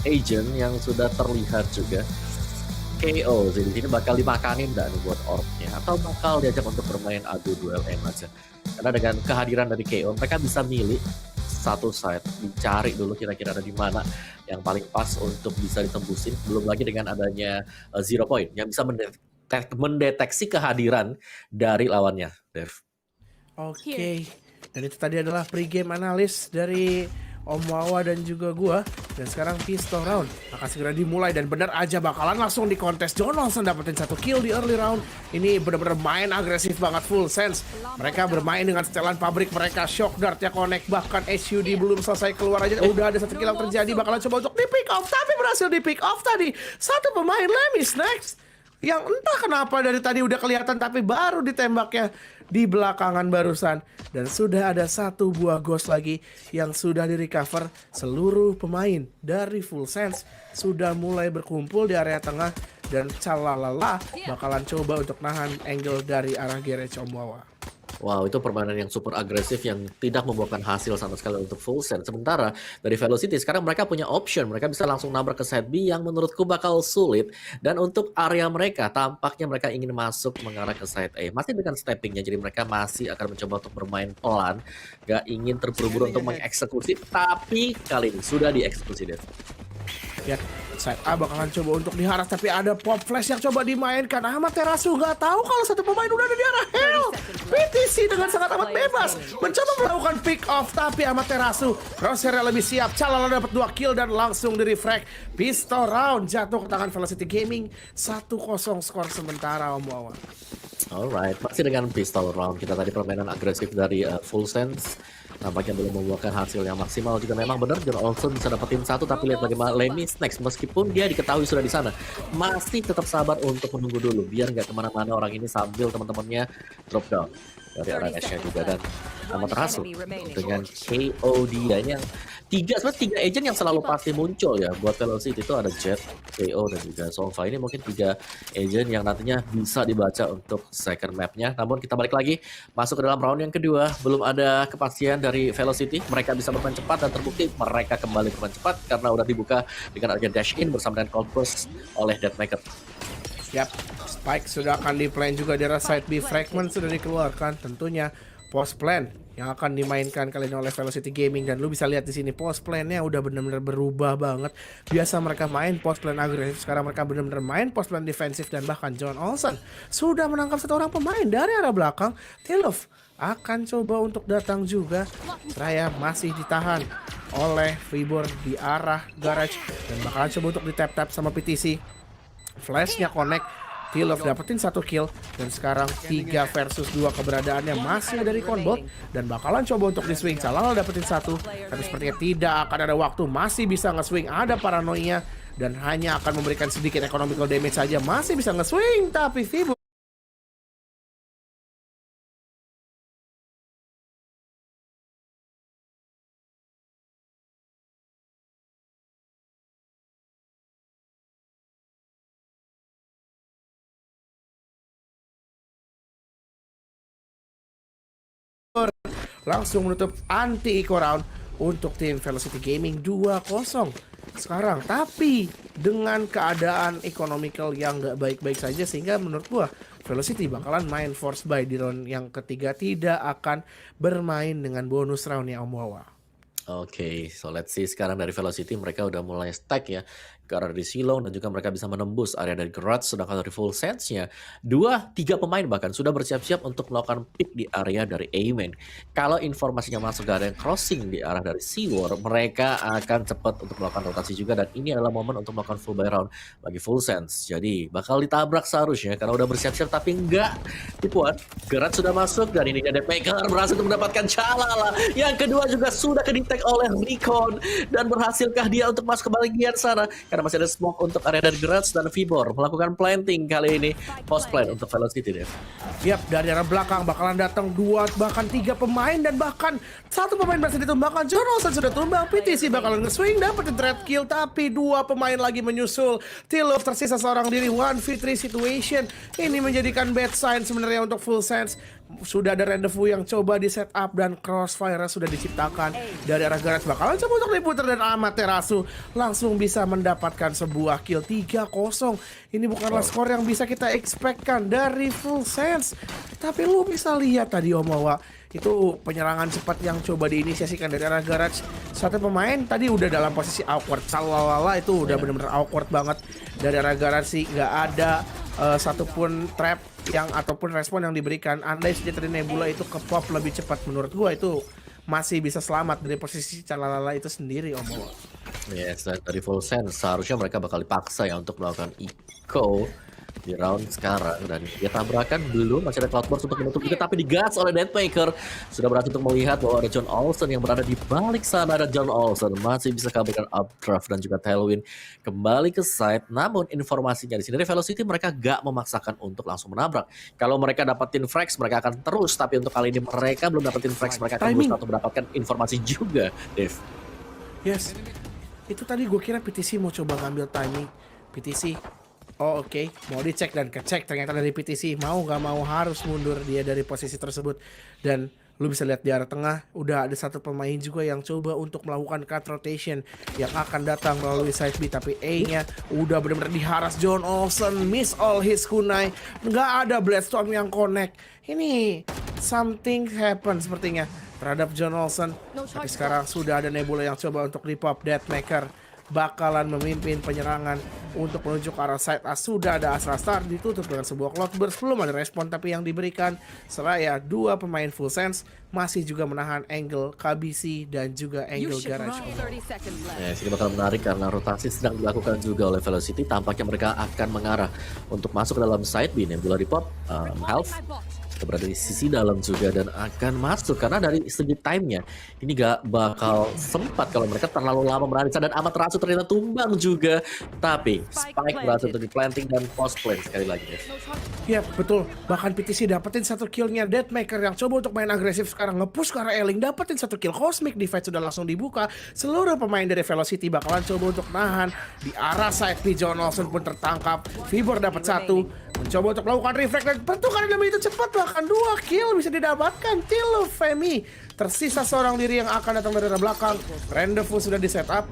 agent yang sudah terlihat juga. KO sih di sini bakal dimakanin nggak nih buat Orb-nya atau bakal diajak untuk bermain adu duel M aja. Karena dengan kehadiran dari KO mereka bisa milih satu side, dicari dulu kira-kira ada di mana yang paling pas untuk bisa ditembusin. Belum lagi dengan adanya Zero Point yang bisa mendeteksi kehadiran dari lawannya, Dev. Oke, dan itu tadi adalah pre-game analis dari Om Wawa dan juga gua. Dan sekarang pistol round akan segera dimulai dan benar aja bakalan langsung di kontes. John Olsen dapetin 1 kill di early round. Ini benar-benar main agresif banget, full sense. Mereka bermain dengan setelan pabrik mereka, shock dartnya connect, bahkan SUD belum selesai keluar aja udah ada 1 kill yang terjadi. Bakalan coba untuk di pick off, tapi berhasil di pick off tadi. Satu pemain Lemis next yang entah kenapa dari tadi udah kelihatan tapi baru ditembaknya di belakangan barusan. Dan sudah ada 1 buah ghost lagi yang sudah di recover. Seluruh pemain dari Full Sense sudah mulai berkumpul di area tengah dan calalala bakalan coba untuk nahan angle dari arah Garage Omwawa. Wow, itu permainan yang super agresif yang tidak membuahkan hasil sama sekali untuk Full Send. Sementara dari Velocity sekarang mereka punya option, mereka bisa langsung nabrak ke side B yang menurutku bakal sulit. Dan untuk area mereka, tampaknya mereka ingin masuk mengarah ke side A. Masih dengan steppingnya, jadi mereka masih akan mencoba untuk bermain pelan. Gak ingin terburu-buru untuk mengeksekusi, tapi kali ini sudah dieksekusi, Dev. Ya, side A bakalan coba untuk diharas tapi ada pop flash yang coba dimainkan. Amaterasu nggak tahu kalau satu pemain udah ada di arah hell. PTC dengan sangat amat bebas mencoba melakukan pick off tapi Amaterasu crosshair lebih siap. Calala dapat 2 kill dan langsung di refrag. Pistol round jatuh ke tangan Velocity Gaming. 1-0 skor sementara Om Wawa. Alright, masih dengan pistol round kita tadi permainan agresif dari Full Sense. Nampaknya belum membuahkan hasil yang maksimal juga memang benar. John Olsen bisa dapetin 1 tapi lihat bagaimana Lemis next meskipun dia diketahui sudah di sana masih tetap sabar untuk menunggu dulu biar nggak kemana-mana orang ini sambil teman-temannya drop down dari arah Ash-nya juga. Dan Amaterasu dengan KO dia yang sebenarnya 3 agent yang selalu pasti muncul ya buat Velocity itu ada Jet, KO dan juga Sova. Ini mungkin 3 agent yang nantinya bisa dibaca untuk second mapnya. Namun kita balik lagi masuk ke dalam round yang kedua, belum ada kepastian dari Velocity. Mereka bisa bermain cepat dan terbukti mereka kembali bermain cepat karena udah dibuka dengan adanya dash in bersama dengan cold burst oleh Deathmaker. Yap, Spike sudah akan di plan juga di arah side B. Fragment sudah dikeluarkan. Tentunya post plan yang akan dimainkan kali ini oleh Velocity Gaming. Dan lu bisa lihat di sini post plannya udah bener-bener berubah banget. Biasa mereka main post plan agresif, sekarang mereka bener-bener main post plan defensif. Dan bahkan John Olsen sudah menangkap 1 orang pemain dari arah belakang. Tilov akan coba untuk datang juga. Raya masih ditahan oleh Freeborn di arah garage dan bakalan coba untuk di tap-tap sama PTC. Flashnya connect, Tilov dapetin 1 kill dan sekarang 3 versus 2 keberadaannya masih dari Conbot dan bakalan coba untuk di swing. Calala dapetin 1 tapi sepertinya tidak akan ada waktu, masih bisa nge-swing, ada paranoia dan hanya akan memberikan sedikit economical damage saja. Masih bisa nge-swing tapi Fibu langsung menutup anti eco round untuk tim Velocity Gaming 2-0 sekarang. Tapi dengan keadaan economical yang gak baik-baik saja sehingga menurut gua Velocity bakalan main force buy di round yang ketiga, tidak akan bermain dengan bonus roundnya Om Wawa. Oke, so let's see sekarang dari Velocity mereka udah mulai stack ya ke arah dari Silo dan juga mereka bisa menembus area dari Garage. Sedangkan dari Full Sense-nya 2-3 pemain bahkan sudah bersiap-siap untuk melakukan pick di area dari A-Main. Kalau informasinya masuk ke area crossing di arah dari Seawar, mereka akan cepat untuk melakukan rotasi juga dan ini adalah momen untuk melakukan full buy round bagi Full Sense. Jadi bakal ditabrak seharusnya karena udah bersiap-siap tapi enggak tipuan. Garage sudah masuk dan ini Deathmaker berhasil untuk mendapatkan Calala. Yang kedua juga sudah ke-detect oleh Recon dan berhasilkah dia untuk masuk ke bagian sana karena masih ada smoke untuk area dari Garage dan Vibor melakukan planting kali ini post plan untuk Velocity Dev. Yap, dari arah belakang bakalan datang 2 bahkan 3 pemain dan bahkan 1 pemain masih ditumbangkan. John Olsen sudah tumbang, PTC bakalan nge-swing dapetin threat kill tapi 2 pemain lagi menyusul. Tilov tersisa seorang diri, 1v3 situation. Ini menjadikan bad sign sebenarnya untuk Full Sense. Sudah ada rendezvous yang coba di setup dan crossfire sudah diciptakan dari arah Garage. Bakalan coba untuk diputar dan Amaterasu langsung bisa mendapatkan sebuah kill 3-0. Ini bukanlah skor yang bisa kita expect-kan dari Full Sense. Tapi lu bisa lihat tadi Omawa, itu penyerangan cepat yang coba diinisiasikan dari arah Garage. Satu pemain tadi udah dalam posisi awkward, salalala itu udah bener-bener awkward banget dari arah Garage sih. Nggak ada satupun trap yang ataupun respon yang diberikan. Andai saja tadi Nebula itu ke pop lebih cepat, menurut gua itu masih bisa selamat dari posisi Calalala itu sendiri Om Owa. Yes, dan dari Full Sense seharusnya mereka bakal dipaksa ya untuk melakukan eco di round sekarang, dan dia tabrakan belum, masih ada Cloudburst untuk menutup juga, tapi digas oleh Deathmaker. Sudah berhasil untuk melihat bahwa ada John Olsen yang berada di balik sana. Ada John Olsen masih bisa kabulkan Updraft dan juga Tailwind kembali ke side. Namun informasinya di sini dari Velocity mereka gak memaksakan untuk langsung menabrak. Kalau mereka dapetin frags mereka akan terus, tapi untuk kali ini mereka belum dapetin frags, mereka akan berusaha untuk mendapatkan informasi juga, Dev. Yes, itu tadi gue kira PTC mau coba ngambil timing. PTC, oh oke, mau dicek dan kecek, ternyata dari PTC mau gak mau harus mundur dia dari posisi tersebut. Dan lu bisa lihat di arah tengah udah ada satu pemain juga yang coba untuk melakukan cut rotation yang akan datang melalui side B, tapi A-nya udah benar-benar diharas. John Olsen miss all his kunai, nggak ada Bloodstorm yang connect. Ini something happen sepertinya terhadap John Olsen. Tapi sekarang sudah ada Nebula yang coba untuk repop. Deathmaker bakalan memimpin penyerangan untuk menuju ke arah side A. Sudah ada Astra Star ditutup dengan sebuah Cloudburst. Belum ada respon tapi yang diberikan seraya dua pemain Full Sense masih juga menahan angle KBC dan juga angle Garage. Ya, sini bakal menarik karena rotasi sedang dilakukan juga oleh Velocity. Tampaknya mereka akan mengarah untuk masuk ke dalam side B. Nebula repop, Health berada di sisi dalam juga dan akan masuk, karena dari segi timenya ini gak bakal sempat kalau mereka terlalu lama menanisa. Dan Amaterasu ternyata tumbang juga, tapi Spike berhasil untuk di planting dan post plant sekali lagi guys. Ya betul, bahkan PTC dapetin satu killnya. Deathmaker yang coba untuk main agresif sekarang nge-push ke arah Eling, dapetin satu kill. Cosmic Divide sudah langsung dibuka. Seluruh pemain dari Velocity bakalan coba untuk nahan di arah side B. John Olsen pun tertangkap. Vibor dapat satu, mencoba untuk melakukan reflect dan pertukaran demi itu cepat, bahkan 2 kill bisa didapatkan. Tilo Femi tersisa seorang diri yang akan datang dari arah belakang. Rendezvous sudah di setup,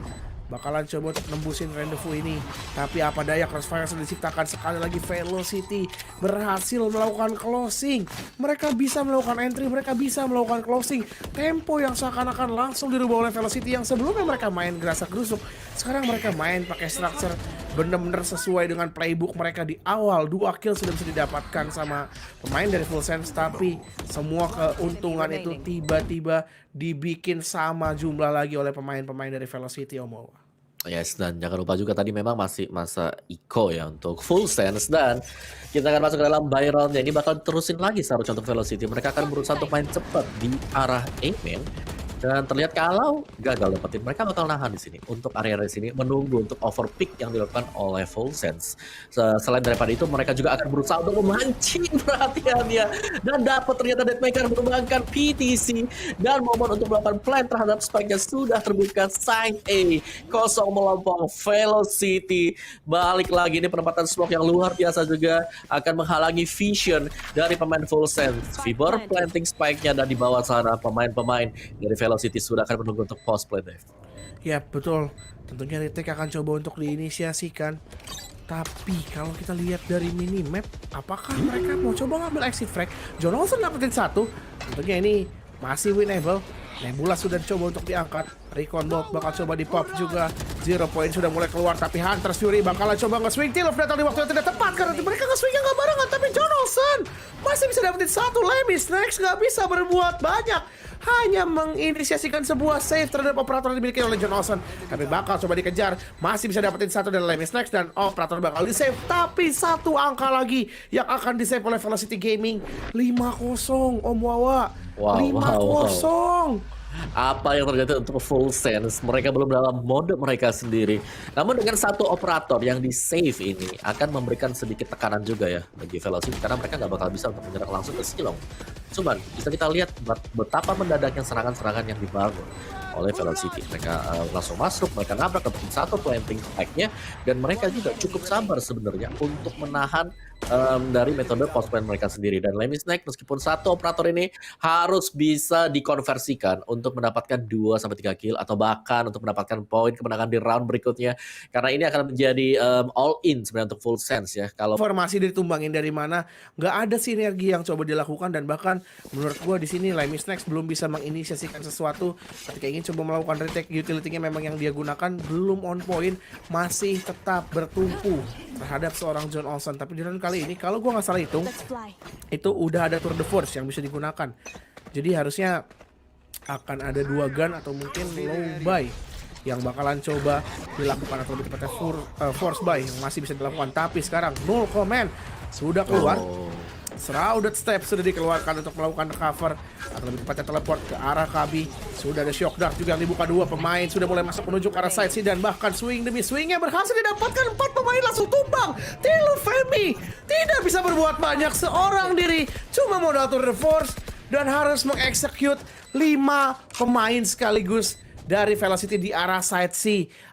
bakalan coba untuk nembusin rendezvous ini, tapi apa daya crossfire sudah diciptakan. Sekali lagi Velocity berhasil melakukan closing. Mereka bisa melakukan entry, mereka bisa melakukan closing. Tempo yang seakan-akan langsung dirubah oleh Velocity yang sebelumnya mereka main gerasak gerusuk, sekarang mereka main pakai structure bener-bener sesuai dengan playbook mereka di awal. 2 kill sudah bisa didapatkan sama pemain dari Full Sense, tapi semua keuntungan itu tiba-tiba dibikin sama jumlah lagi oleh pemain-pemain dari Velocity Om Owa. Yes, dan jangan lupa juga tadi memang masih masa eco ya untuk Full Sense, dan kita akan masuk ke dalam buy round. Ini bakal terusin lagi seharusnya untuk Velocity. Mereka akan berusaha untuk main cepat di arah A-main. Dan terlihat kalau gagal dapetin, mereka bakal nahan di sini untuk area-area sini, menunggu untuk overpick yang dilakukan oleh Full Sense. Selain daripada itu, mereka juga akan berusaha untuk memancing perhatiannya, dan dapat ternyata Deathmaker mengembangkan PTC, dan momen untuk melakukan plan terhadap Spike-nya sudah terbuka. Side A kosong melompong Velocity. Balik lagi, ini penempatan smoke yang luar biasa juga akan menghalangi vision dari pemain Full Sense. Vibor planting Spike-nya, dan di bawah sana pemain-pemain dari Velocity sudah akan menunggu untuk post play, Dave. Ya betul, tentunya Retake akan coba untuk diinisiasikan. Tapi kalau kita lihat dari minimap, apakah mereka mau coba ngambil exit frag? John Olsen dapetin satu, tentunya ini masih winnable. Nebula sudah coba untuk diangkat, Recon Bolt bakal coba di pop juga. 0 point sudah mulai keluar, tapi Hunter's Fury bakalan coba nge-swing. Tilof datang di waktu yang tidak tepat karena mereka nge-swingnya nggak barengan. Tapi John Olsen masih bisa dapetin satu. Lemis Next nggak bisa berbuat banyak, hanya menginisiasikan sebuah save terhadap operator yang dimiliki oleh John Olsen. Tapi bakal coba dikejar, masih bisa dapetin satu dari Lemis Next, dan operator bakal di-save. Tapi satu angka lagi yang akan di-save oleh Velocity Gaming. 5-0 Om Wawa. 5-0. Apa yang terjadi untuk Full Sense? Mereka belum dalam mode mereka sendiri. Namun dengan satu operator yang di save ini akan memberikan sedikit tekanan juga ya bagi Velocity, karena mereka nggak bakal bisa untuk menyerang langsung ke Silong. Cuman bisa kita lihat betapa mendadaknya serangan-serangan yang dibangun oleh Velocity. Mereka langsung masuk, mereka nabrak dapetin satu planting spike-nya, dan mereka juga cukup sabar sebenarnya untuk menahan dari metode post plan mereka sendiri. Dan Lemmy Snake meskipun satu operator ini harus bisa dikonversikan untuk mendapatkan 2-3 kill atau bahkan untuk mendapatkan poin kemenangan di round berikutnya, karena ini akan menjadi all in sebenarnya untuk Full Sense ya. Kalau Formasi ditumbangin dari mana, nggak ada sinergi yang coba dilakukan, dan bahkan menurut gua di sini Lemmy Snacks belum bisa menginisiasikan sesuatu ketika ingin coba melakukan retake. Utility-nya memang yang dia gunakan belum on point, masih tetap bertumpu terhadap seorang John Olsen. Tapi di round kali ini kalau gua nggak salah hitung, itu udah ada Tour de Force yang bisa digunakan. Jadi harusnya akan ada 2 gun atau mungkin low buy yang bakalan coba dilakukan, atau lebih tepatnya force buy yang masih bisa dilakukan. Tapi sekarang null comment sudah keluar. Shrouded Step sudah dikeluarkan untuk melakukan cover, atau lebih tepatnya teleport ke arah Kabi. Sudah ada Shock Dart juga yang dibuka, 2 pemain sudah mulai masuk menuju ke arah side C, dan bahkan swing demi swingnya berhasil didapatkan. 4 pemain langsung tumbang. Tilufemi tidak bisa berbuat banyak seorang diri, cuma modal Tour de Force dan harus mengeksekut 5 pemain sekaligus dari Velocity di arah side C.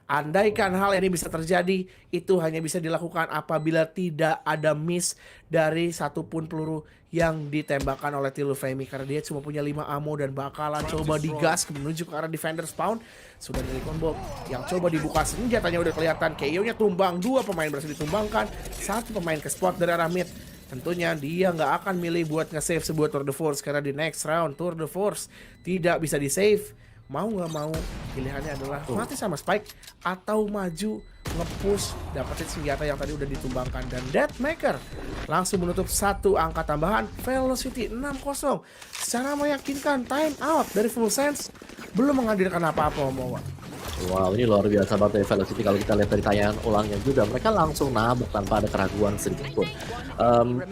Andaikan hal ini bisa terjadi, itu hanya bisa dilakukan apabila tidak ada miss dari satupun peluru yang ditembakkan oleh Tilufemi, karena dia cuma punya 5 ammo dan bakalan coba digas menuju ke arah defender spawn. Sudah dari combo yang coba dibuka, senjatanya udah kelihatan, KO-nya tumbang, 2 pemain berhasil ditumbangkan, 1 pemain ke spot dari arah mid. Tentunya dia nggak akan milih buat nge-save sebuah Tour de Force, karena di next round Tour de Force tidak bisa di-save. Mau nggak mau pilihannya adalah mati sama Spike atau maju nge-push dapetin senjata yang tadi udah ditumbangkan. Dan Deathmaker langsung menutup 1 angka tambahan. Velocity 6-0 secara meyakinkan. Time out dari Full Sense belum menghadirkan apa-apa, Momowa. wow, ini luar biasa banget ya Velocity. Kalau kita lihat dari tayangan ulangnya juga, mereka langsung nabrak tanpa ada keraguan sedikit pun.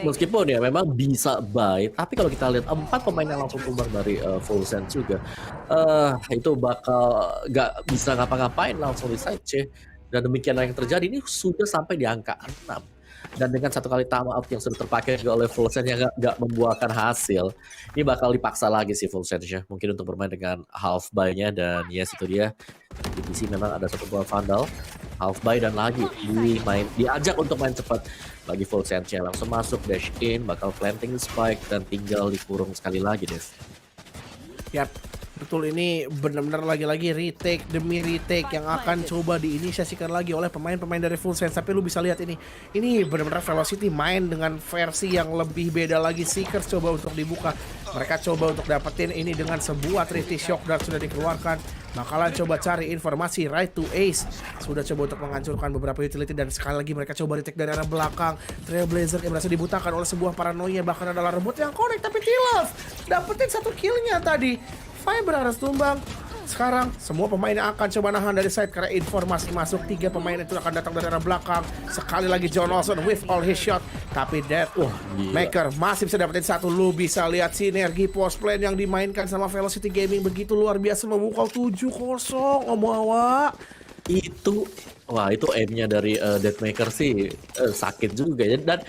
Meskipun ya memang bisa buy, tapi kalau kita lihat 4 pemain yang langsung tumbang dari Full Sense juga, itu bakal nggak bisa ngapa-ngapain langsung di side C. Dan demikian yang terjadi, ini sudah sampai di angka 6. Dan dengan 1 kali time out yang sudah terpakai juga oleh Full Sense yang nggak membuahkan hasil, ini bakal dipaksa lagi sih Full Sense ya, mungkin untuk bermain dengan half buy-nya. Dan yes, itu dia, di PC memang ada 1 buah Vandal half buy, dan lagi diajak untuk main cepat bagi Full Sense-nya. Langsung masuk, dash in, bakal planting spike, dan tinggal dikurung sekali lagi Dev. Yap, betul, ini benar-benar lagi-lagi retake demi retake yang akan coba diinisiasikan lagi oleh pemain-pemain dari Full Sense. Tapi lu bisa lihat ini benar-benar Velocity main dengan versi yang lebih beda lagi. Seekers coba untuk dibuka, mereka coba untuk dapetin ini dengan sebuah Thrifty Shock Dart sudah dikeluarkan. Bakalan coba cari informasi right to ace, sudah coba untuk menghancurkan beberapa utility, dan sekali lagi mereka coba retake dari arah belakang. Trailblazer yang berhasil dibutakan oleh sebuah paranoia, bahkan adalah rebut yang connect, tapi Tilaf dapetin 1 killnya tadi. Fiber harus tumbang. Sekarang semua pemain yang akan coba nahan dari side, karena informasi masuk 3 pemain itu akan datang dari arah belakang. Sekali lagi John Olsen with all his shot, tapi Deathmaker masih bisa dapetin 1. Lu bisa lihat sinergi post plan yang dimainkan sama Velocity Gaming begitu luar biasa, memukau 7-0 Omawa. Itu aim-nya dari Deathmaker sih sakit juga ya. Dan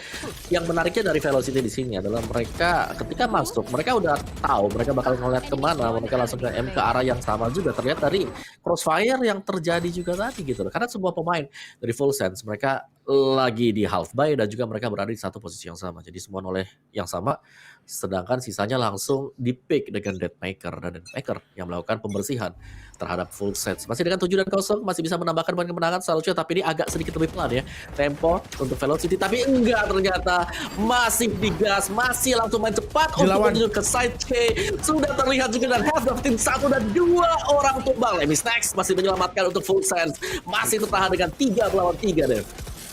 yang menariknya dari Velocity di sini adalah mereka ketika masuk, mereka udah tahu mereka bakal ngeliat kemana, mereka langsung ke M ke arah yang sama juga. Terlihat dari crossfire yang terjadi juga tadi gitu loh. Karena semua pemain dari Full Sense mereka lagi di half buy, dan juga mereka berada di satu posisi yang sama. Jadi semua noleh yang sama, sedangkan sisanya langsung di pick dengan Deathmaker, dan Deathmaker yang melakukan pembersihan terhadap Full Sense. Masih dengan 7-0, masih bisa menambahkan poin kemenangan seharusnya, tapi ini agak sedikit lebih pelan ya tempo untuk Velocity. Tapi enggak, ternyata masih digas, masih langsung main cepat untuk menuju ke side C. Sudah terlihat juga, dan Health dapetin 1 dan 2 orang tumbang. Lemmy Snacks masih menyelamatkan untuk Full Sense, masih tertahan dengan 3 melawan 3 Dev.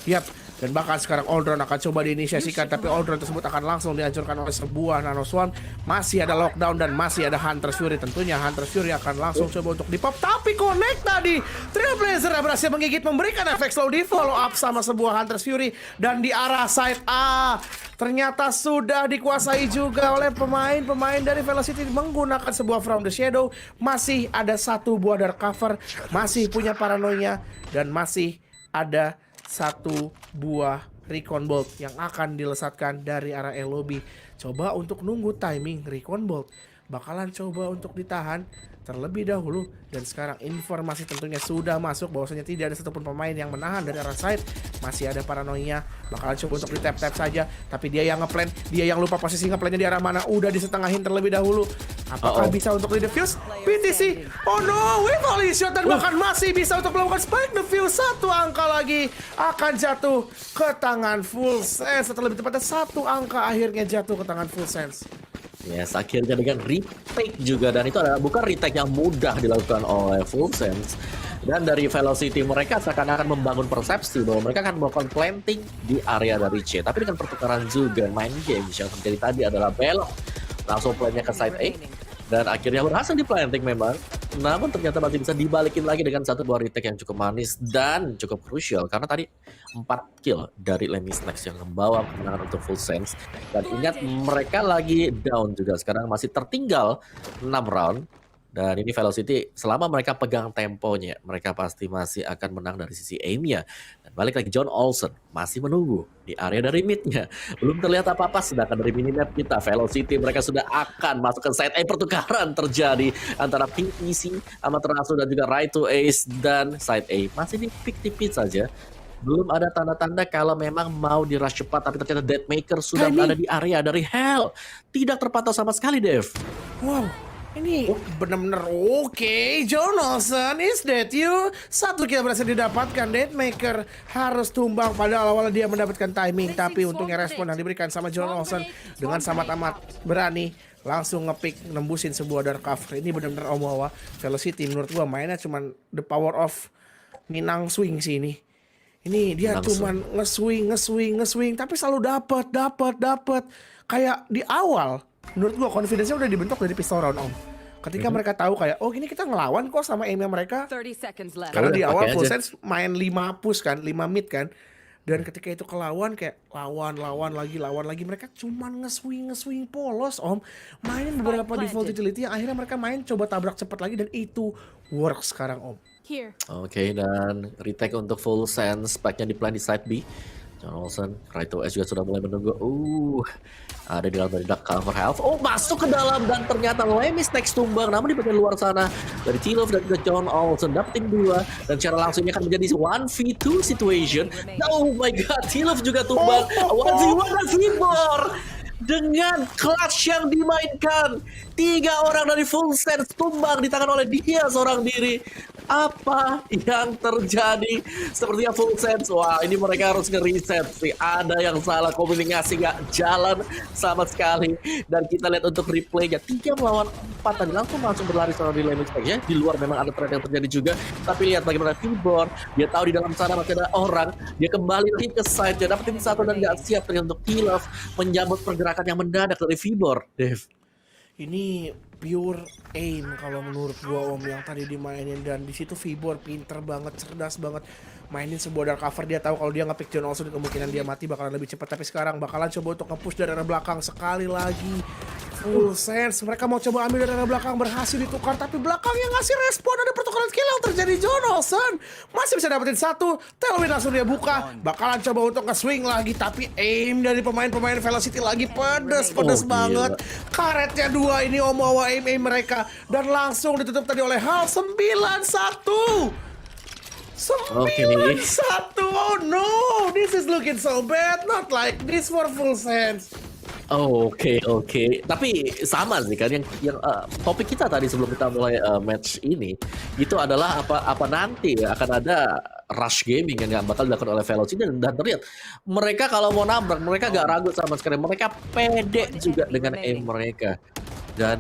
Yap, dan bahkan sekarang Aldron akan coba diinisiasikan, tapi Aldron tersebut akan langsung dihancurkan oleh sebuah Nano Swarm. Masih ada lockdown dan masih ada Hunter's Fury. Tentunya Hunter's Fury akan langsung coba untuk dipop, tapi connect tadi. Trailblazer berhasil menggigit, memberikan efek slow di follow up sama sebuah Hunter's Fury, dan di arah side A ternyata sudah dikuasai juga oleh pemain-pemain dari Velocity menggunakan sebuah From the Shadow. Masih ada 1 buah dark cover, masih punya paranoia, dan masih ada 1 buah Recon Bolt yang akan dilesatkan dari arah lobby. Coba untuk nunggu timing Recon Bolt bakalan coba untuk ditahan terlebih dahulu. Dan sekarang informasi tentunya sudah masuk bahwasanya tidak ada satupun pemain yang menahan dari arah side. Masih ada paranoia, bakalan coba untuk di tap-tap saja, tapi dia yang ngeplan, dia yang lupa posisi ngeplannya di arah mana. Udah disetengahin terlebih dahulu. Apakah bisa untuk di defuse? PTC, oh no, with volley shot dan bahkan masih bisa untuk melakukan spike defuse. Satu angka lagi akan jatuh ke tangan Full Sense, atau lebih tepatnya satu angka akhirnya jatuh ke tangan Full Sense. Yes, akhirnya dengan retake juga, dan itu adalah bukan retake yang mudah dilakukan oleh Full Sense. Dan dari Velocity mereka seakan-akan membangun persepsi bahwa mereka akan melakukan planting di area dari C. Tapi dengan pertukaran juga main games yang terjadi tadi adalah belok langsung plannya ke side A. Dan akhirnya berhasil di planting memang. Namun ternyata masih bisa dibalikin lagi dengan satu buah retake yang cukup manis dan cukup krusial. Karena tadi 4 kill dari Lemmy Snacks yang membawa kemenangan untuk Full Sense. Dan ingat mereka lagi down juga. Sekarang masih tertinggal 6 round. Dan ini Velocity selama mereka pegang temponya, mereka pasti masih akan menang dari sisi aimnya. Dan balik lagi John Olsen masih menunggu di area dari midnya. Belum terlihat apa-apa, sedangkan dari minimap kita Velocity mereka sudah akan masuk ke side A. Pertukaran terjadi antara PTC, Amaterasu dan juga Right to Ace, dan side A masih di pick saja. Belum ada tanda-tanda kalau memang mau di rush cepat, tapi ternyata Deathmaker sudah berada di area dari Hell. Tidak terpantau sama sekali, Dev. Wow, ini benar-benar oke. John Olsen is dead you. Satu kill berhasil didapatkan. Deathmaker harus tumbang pada awal dia mendapatkan timing, tapi untungnya respon yang diberikan sama John Olsen dengan sangat amat berani langsung ngepick nembusin sebuah dark cover. Ini benar-benar Omawa. Velocity menurut gua mainnya cuman the power of Minang swing sih ini. Ini dia cuman nge-swing, tapi selalu dapat. Kayak di awal, menurut gua confidence-nya udah dibentuk dari pistol round, Om. Ketika mereka tahu kayak, oh ini kita ngelawan kok sama aimnya mereka. 30 seconds left. Karena di awal pakai Full aja. Sense main 5 push kan, 5 mid kan. Dan ketika itu kelawan kayak lawan lagi, mereka cuman nge-swing polos, Om. Mainin beberapa default utility yang akhirnya mereka main coba tabrak cepat lagi, dan itu works sekarang, Om. Here. Oke, dan retake untuk Full Sense, spike-nya di plan di side B. John Olsen, Right to S juga sudah mulai menunggu. Ada di dalam dari Dark Cover Health. Oh, masuk ke dalam, dan ternyata Lemmy Snacks tumbang. Namun di bagian luar sana dari T-Love dan juga John Olsen dapetin 2, dan secara langsung ini akan menjadi 1v2 situation. Oh my god, T-Love juga tumbang. 1v1 dan Fibor. Dengan clutch yang dimainkan, 3 orang dari Full Sense tumbang di tangan oleh dia seorang diri. Apa yang terjadi? Sepertinya Full Sense, wah ini mereka harus nge-reset sih. Ada yang salah, komunikasi nggak jalan sama sekali. Dan kita lihat untuk replaynya, 3 melawan 4 tadi langsung berlari seorang di Lemmy Snacks ya. Di luar memang ada trade yang terjadi juga, tapi lihat bagaimana Fibor, dia tahu di dalam sana masih ada orang, dia kembali lagi ke side, dia dapetin 1 dan nggak siap ternyata untuk T-Love menyambut pergerakan yang mendadak dari Fibor, Dev. Ini pure aim kalau menurut gua, Om, yang tadi dimainin. Dan di situ Fibor pinter banget, cerdas banget mainin sebuah dark cover. Dia tahu kalau dia nge-pick John Olsen kemungkinan dia mati bakalan lebih cepat, tapi sekarang bakalan coba untuk nge-push dari arah belakang sekali lagi. Full Sense mereka mau coba ambil dari arah belakang, berhasil ditukar, tapi belakangnya ngasih respon. Ada pertukaran skill yang terjadi. John Olsen masih bisa dapetin 1, Tailwind langsung dia buka, bakalan coba untuk nge-swing lagi, tapi aim dari pemain-pemain Velocity lagi pedes banget. Karetnya 2 ini Omawa aim mereka, dan langsung ditutup tadi oleh Hal. 9-1. Oh no, this is looking so bad. Not like this for Full Sense. Oke. Tapi sama sih kan yang topik kita tadi sebelum kita mulai match ini itu adalah apa nanti ya, akan ada rush gaming yang nggak bakal dilakukan oleh Velocity, dan terlihat mereka kalau mau nabrak mereka gak ragu sama sekali, mereka pede juga dengan aim mereka. Dan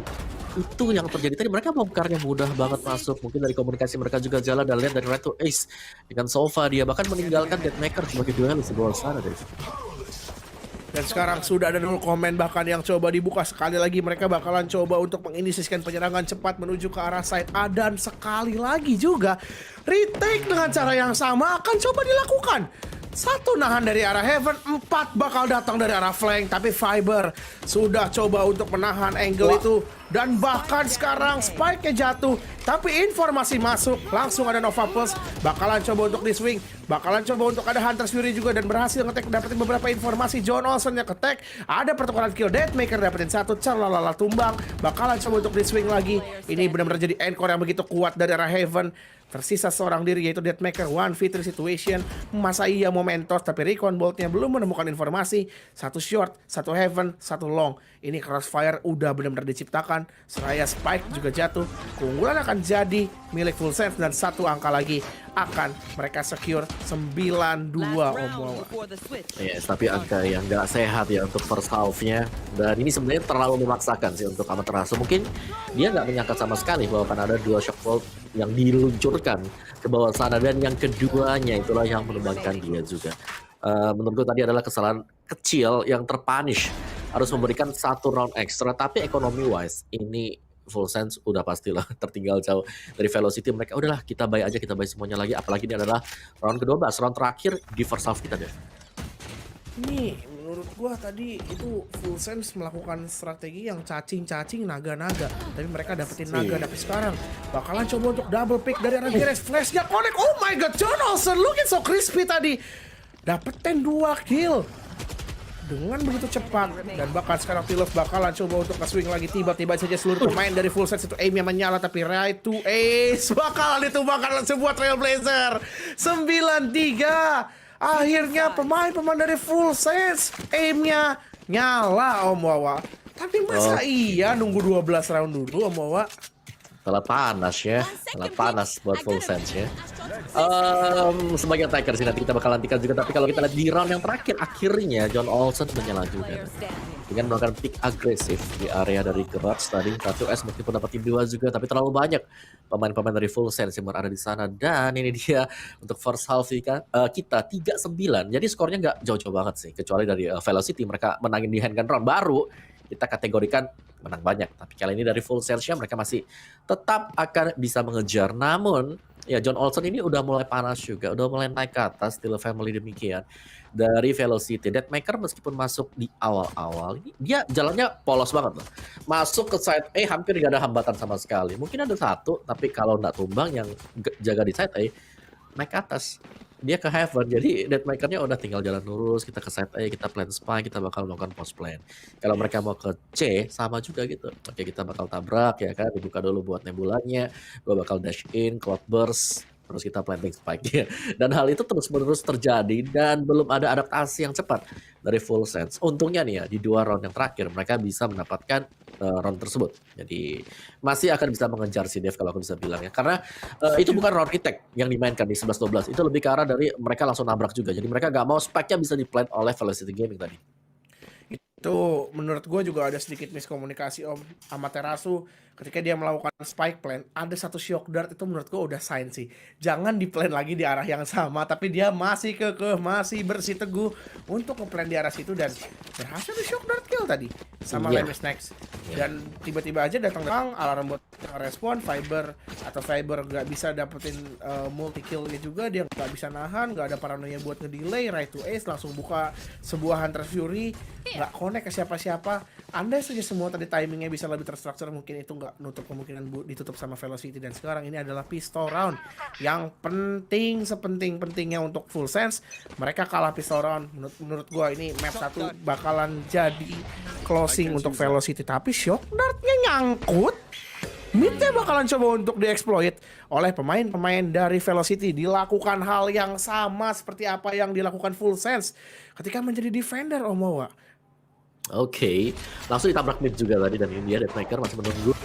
itu yang terjadi tadi, mereka bongkarnya mudah banget masuk. Mungkin dari komunikasi mereka juga jalan, dan lihat dari Right to Ace dengan Sova, dia bahkan meninggalkan Deathmaker sebagai duelis di bawah sana, Dave. Dan sekarang sudah ada 0 komen bahkan yang coba dibuka sekali lagi. Mereka bakalan coba untuk menginisiasikan penyerangan cepat menuju ke arah side A, dan sekali lagi juga retake dengan cara yang sama akan coba dilakukan. Satu nahan dari arah Heaven, 4 bakal datang dari arah flank. Tapi Fiber sudah coba untuk menahan angle itu. Dan bahkan sekarang Spike-nya jatuh. Tapi informasi masuk, langsung ada Nova Pulse. Bakalan coba untuk di swing, bakalan coba untuk ada Hunter's Fury juga. Dan berhasil nge-tag, dapetin beberapa informasi. John Olsen yang ke-tag, ada pertukaran kill. Deathmaker dapetin 1, Charlalala tumbang. Bakalan coba untuk di swing lagi. Ini benar-benar jadi encore yang begitu kuat dari arah Heaven. Tersisa seorang diri yaitu Deathmaker, 1v3 situation. Masa iya Momentos, tapi Recon Bolt-nya belum menemukan informasi. Satu short, satu Heaven, satu long. Ini Crossfire udah benar-benar diciptakan. Seraya Spike juga jatuh. Keunggulan akan jadi milik Full Sense dan satu angka lagi akan mereka secure 9-2 Om Wawa. Yes, tapi angka yang nggak sehat ya untuk first half-nya. Dan ini sebenarnya terlalu memaksakan sih untuk Amaterasu. Mungkin dia nggak menyangka sama sekali bahwa akan ada 2 shock bolt yang diluncurkan ke bawah sana. Dan yang keduanya itulah yang menumbangkan dia juga. Menurutku tadi adalah kesalahan kecil yang terpunish. Harus memberikan 1 round ekstra. Tapi economy-wise ini Full Sense udah pastilah tertinggal jauh dari Velocity. Mereka udahlah kita buy aja, kita buy semuanya lagi. Apalagi ini adalah round ke-12, round terakhir di first half kita deh. Ini menurut gua tadi itu Full Sense melakukan strategi yang cacing-cacing naga-naga. Tapi mereka dapetin naga. Tapi sekarang bakalan coba untuk double pick dari arah Geres. Flashnya connect. Oh my god, John Olsen looking so crispy tadi. Dapetin 2 kill dengan begitu cepat. Dan bahkan sekarang T-Love bakalan coba untuk nge-swing lagi. Tiba-tiba saja seluruh pemain dari Full Sense itu aim-nya menyala. Tapi right to ace bakalan ditumbangkan sebuah Trailblazer 9-3. Akhirnya pemain-pemain dari Full Sense aim-nya nyala Om Wawa. Tapi masa iya nunggu 12 round dulu Om Wawa? Sangat panas ya, sangat panas buat Full Sense ya. Sebagai attacker sih nanti kita bakal nantikan juga. Tapi kalau kita lihat di round yang terakhir, akhirnya John Olsen menyala juga dengan melakukan pick agresif di area dari Garage tadi. 1S meskipun dapat tim 2 juga, tapi terlalu banyak pemain-pemain dari Full Sense yang berada di sana. Dan ini dia untuk first half kita 3-9. Jadi skornya nggak jauh-jauh banget sih, kecuali dari Velocity mereka menangin di handgun round baru. Kita kategorikan menang banyak, tapi kali ini dari Full Sense-nya mereka masih tetap akan bisa mengejar. Namun ya John Olsen ini udah mulai panas juga, udah mulai naik ke atas. Steel Family demikian dari Velocity. Deathmaker meskipun masuk di awal-awal ini dia jalannya polos banget loh. Masuk ke side A hampir gak ada hambatan sama sekali. Mungkin ada satu, tapi kalau nggak tumbang yang jaga di side A naik ke atas. Dia ke Heaven, jadi Deathmaker-nya udah tinggal jalan lurus. Kita ke side A, kita plan spy, kita bakal melakukan post plan. Kalau mereka mau ke C, sama juga gitu. Oke, kita bakal tabrak ya kan, dibuka dulu buat nebulanya. Gue bakal dash in, cloud burst, terus kita planting spike ya. Dan hal itu terus-menerus terjadi dan belum ada adaptasi yang cepat dari Full Sense. Untungnya nih ya, di 2 round yang terakhir mereka bisa mendapatkan round tersebut. Jadi masih akan bisa mengejar si Dev kalau aku bisa bilang ya. Karena itu bukan round retake yang dimainkan di 11-12. Itu lebih ke arah dari mereka langsung nabrak juga. Jadi mereka gak mau spike-nya bisa di-plant oleh Velocity Gaming tadi. Itu menurut gue juga ada sedikit miskomunikasi Om. Amaterasu ketika dia melakukan spike plan, ada satu shock dart itu menurut gue udah sign sih. Jangan di plan lagi di arah yang sama, tapi dia masih masih bersih teguh untuk nge-plan di arah situ dan berhasil di shock dart kill tadi sama Lemis Next. Dan tiba-tiba aja datang alarm buat respon Fiber gak bisa dapetin multi killnya juga, dia gak bisa nahan, gak ada paranoia buat ngedelay, right to ace langsung buka sebuah Hunter Fury, gak connect ke siapa-siapa. Andai saja semua tadi timingnya bisa lebih terstruktur, mungkin itu nggak nutup kemungkinan ditutup sama Velocity. Dan sekarang ini adalah pistol round yang penting, sepenting-pentingnya untuk Full Sense. Mereka kalah pistol round. Menurut gua ini map 1 bakalan jadi closing untuk Velocity. Tapi shock dartnya nyangkut. Midnya bakalan coba untuk dieksploit oleh pemain-pemain dari Velocity. Dilakukan hal yang sama seperti apa yang dilakukan Full Sense ketika menjadi defender Om Wawa. Oke, langsung ditabrak mid juga tadi dan India Deathmaker masih menunggu.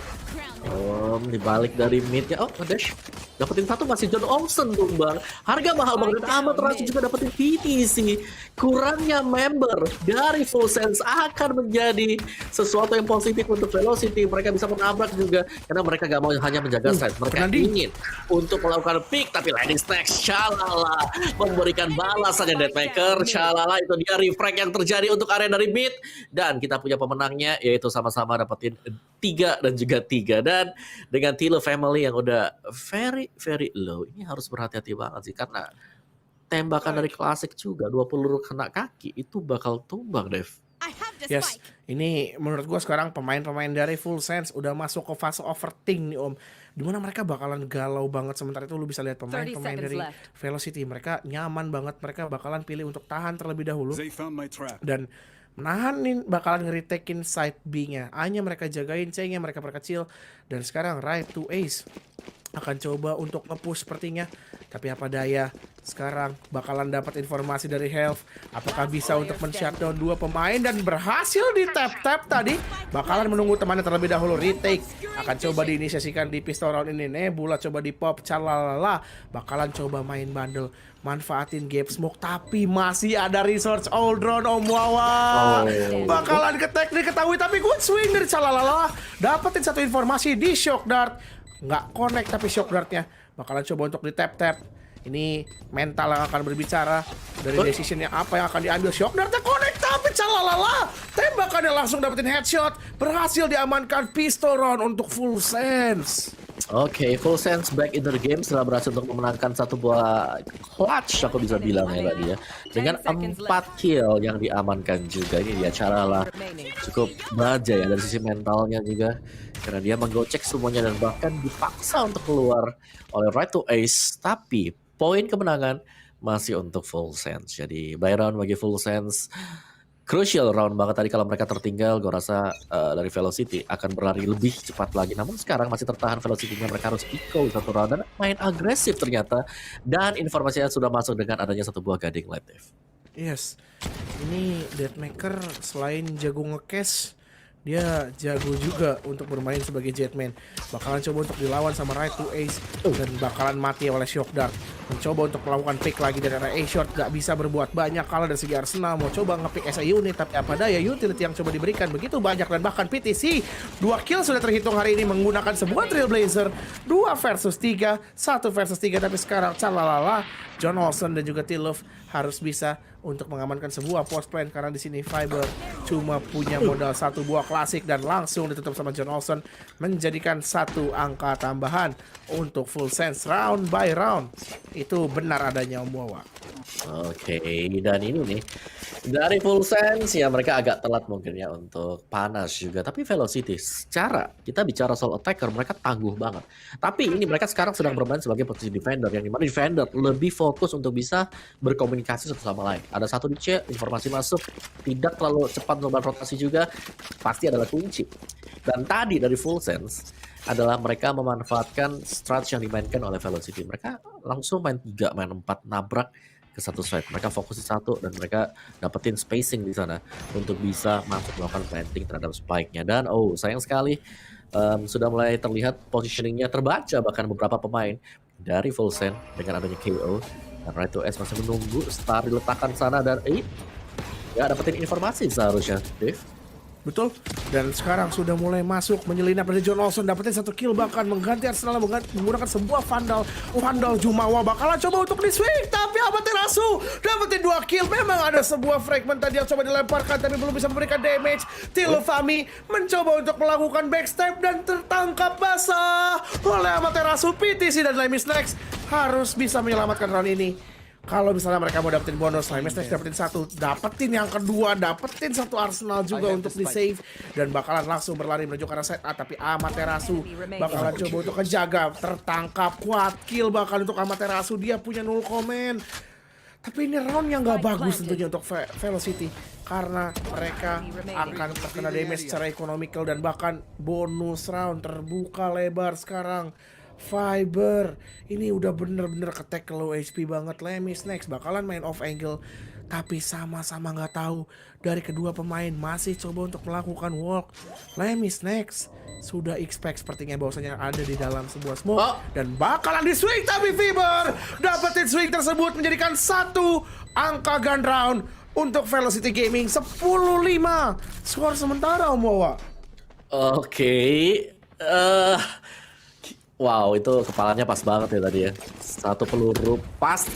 Dibalik dari midnya, dash dapetin satu masih John Olsen tumbang. Harga mahal banget. Amaterasu juga dapetin PTC. Kurangnya member dari Full Sense akan menjadi sesuatu yang positif untuk Velocity. Mereka bisa menabrak juga karena mereka gak mau hanya menjaga side. Mereka ingin untuk melakukan pick, tapi Lightning Stacks Shalala memberikan balasannya Deathmaker. Shalala itu dia refrag yang terjadi untuk area dari mid. Dan kita punya pemenangnya yaitu sama-sama dapetin 3 dan juga 3. Dan dengan Tilo Family yang udah very low, ini harus berhati-hati banget sih karena tembakan dari klasik juga 2 peluru kena kaki itu bakal tumbang, Dev. Yes, ini menurut gua sekarang pemain-pemain dari Full Sense udah masuk ke fase overthink nih Om. Dimana mereka bakalan galau banget, sementara itu lu bisa lihat 30 pemain-pemain seconds dari left. Velocity. Mereka nyaman banget, mereka bakalan pilih untuk tahan terlebih dahulu They found my trap. dan menahanin, bakalan ngeritekin side B-nya. A-nya mereka jagain, C-nya mereka perkecil. Dan sekarang right to ace akan coba untuk nge-push sepertinya. Tapi apa daya, sekarang bakalan dapat informasi dari Health. Apakah bisa untuk men-shutdown 2 pemain dan berhasil di tap-tap tadi. Bakalan menunggu temannya terlebih dahulu. Retake akan coba diinisiasikan di pistol round ini. Nebula coba di pop, calalala. Bakalan coba main bundle, manfaatin gap smoke. Tapi masih ada research all drone Om Wawa. Bakalan ke teknik ketahui, tapi good swing dari calalala. Dapetin satu informasi di shock dart. Nggak connect tapi shock dartnya bakalan coba untuk di tap-tap. Ini mental yang akan berbicara dari decisionnya apa yang akan diambil. Shock dartnya connect tapi calalala. Tembakannya langsung dapetin headshot. Berhasil diamankan pistol round untuk Full Sense. Oke, Full Sense back in the game setelah berhasil untuk memenangkan satu buah clutch, aku bisa bilang ya tadi ya. Dengan 4 kill yang diamankan juga. Ini dia cara cukup baja ya dari sisi mentalnya juga. Karena dia menggocek semuanya dan bahkan dipaksa untuk keluar oleh right to ace. Tapi poin kemenangan masih untuk Full Sense. Jadi by round bagi Full Sense. Crucial round banget tadi kalau mereka tertinggal, gue rasa dari Velocity akan berlari lebih cepat lagi. Namun sekarang masih tertahan Velocity-nya, mereka harus eco satu round dan main agresif ternyata. Dan informasinya sudah masuk dengan adanya satu buah guiding light, Dev. Yes, ini Deathmaker selain jago nge-cash, dia jago juga untuk bermain sebagai Jetman. Bakalan coba untuk dilawan sama right to ace dan bakalan mati oleh shock dart. Mencoba untuk melakukan pick lagi dari arah A-shot, gak bisa berbuat banyak kalah dari segi Arsenal. Mau coba nge-pick as a unit, tapi apa daya utility yang coba diberikan begitu banyak. Dan bahkan PTC 2 kill sudah terhitung hari ini menggunakan sebuah Trailblazer. 2 versus 3, 1 versus 3. Tapi sekarang calalala, John Olsen dan juga T-Love harus bisa untuk mengamankan sebuah post plan. Karena di sini Fiber cuma punya modal 1 buah klasik dan langsung ditutup sama John Olsen, menjadikan 1 angka tambahan untuk Full Sense round by round. Itu benar adanya Om Wawa. Oke, dan ini nih dari Full Sense ya mereka agak telat mungkin ya untuk panas juga. Tapi Velocity secara kita bicara soal attacker mereka tangguh banget. Tapi ini mereka sekarang sedang bermain sebagai posisi defender yang dimana defender lebih fokus untuk bisa berkomunikasi satu sama lain. Ada satu di C, informasi masuk, tidak terlalu cepat melakukan rotasi juga, pasti adalah kunci. Dan tadi dari Full Sense adalah mereka memanfaatkan strat yang dimainkan oleh Velocity. Mereka langsung main 3, main 4, nabrak ke satu side. Mereka fokus di satu dan mereka dapetin spacing di sana untuk bisa masuk melakukan planting terhadap spike-nya. Dan sayang sekali sudah mulai terlihat positioningnya terbaca bahkan beberapa pemain dari Full Sense dengan adanya KO. Dan Right to S masih menunggu Star diletakkan sana dan ya dapetin informasi seharusnya, Dave. Betul. Dan sekarang sudah mulai masuk menyelinap dari John Olsen, dapetin 1 kill bahkan mengganti Arsenal menggunakan sebuah Vandal Jumawa bakalan coba untuk di swing tapi Amaterasu dapetin 2 kill. Memang ada sebuah fragment tadi yang coba dilemparkan tapi belum bisa memberikan damage. Tilofami mencoba untuk melakukan backstep dan tertangkap basah oleh Amaterasu. PTC dan Lemis Next harus bisa menyelamatkan round ini. Kalau misalnya mereka mau dapetin bonus, Lemis Next dapetin 1, dapetin yang kedua, dapetin 1 Arsenal juga untuk di save dan bakalan langsung berlari menuju ke arah side A. Tapi Amaterasu bakalan coba untuk kejaga, tertangkap, kuat kill bahkan untuk Amaterasu, dia punya 0 comment. Tapi ini round yang gak bagus tentunya untuk Velocity karena mereka akan terkena damage secara ekonomikal dan bahkan bonus round terbuka lebar sekarang. Fiber ini udah bener-bener ketek low HP banget. Lemis Next bakalan main off angle tapi sama-sama nggak tahu dari kedua pemain masih coba untuk melakukan walk. Lemis Next sudah expect sepertinya bahwasanya ada di dalam sebuah smoke dan bakalan di swing tapi Fiber dapetin swing tersebut menjadikan 1 angka gun round untuk Velocity Gaming 10-5 skor sementara Om Wawa. Oke, wow, itu kepalanya pas banget ya tadi ya. 1 peluru pas,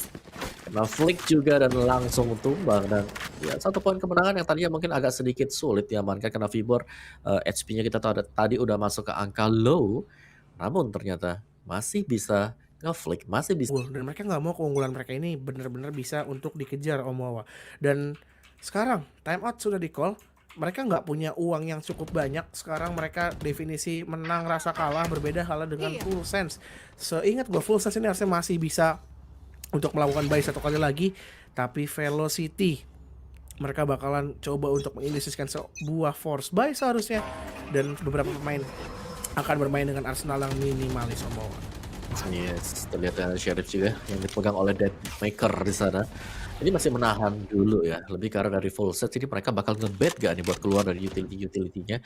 kena flick juga dan langsung tumbang. Dan ya 1 poin kemenangan yang tadinya mungkin agak sedikit sulit diamankan karena Vibor HP-nya kita tahu tadi udah masuk ke angka low. Namun ternyata masih bisa ngeflick, masih bisa. Dan mereka nggak mau keunggulan mereka ini benar-benar bisa untuk dikejar Omowa. Dan sekarang timeout sudah di-call. Mereka nggak punya uang yang cukup banyak. Sekarang mereka definisi menang rasa kalah berbeda halnya dengan Full Sense. Seingat gue Full Sense ini harusnya masih bisa untuk melakukan buy satu kali lagi. Tapi Velocity mereka bakalan coba untuk menginisiasikan sebuah force buy seharusnya. Dan beberapa pemain akan bermain dengan arsenal yang minimalis Omowa. Yes, terlihat ada Sheriff juga yang dipegang oleh Deadmaker di sana. Ini masih menahan dulu ya, lebih karena dari full set, jadi mereka bakal ngebet gak nih buat keluar dari utility-nya.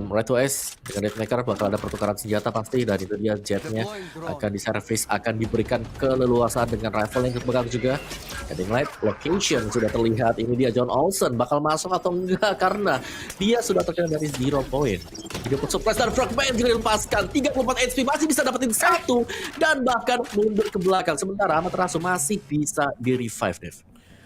Right to S dengan Deadmaker bakal ada pertukaran senjata pasti, dan itu dia jetnya akan diservis, akan diberikan keleluasaan dengan rifle yang dipegang juga. Heading light location sudah terlihat, ini dia John Olsen bakal masuk atau enggak karena dia sudah terkena dari 0 point. Dia pun surprise dan fragment juga dilepaskan, 34 HP masih bisa dapetin satu dan bahkan mundur ke belakang. Sementara Amaterasu masih bisa di-revive, Dev.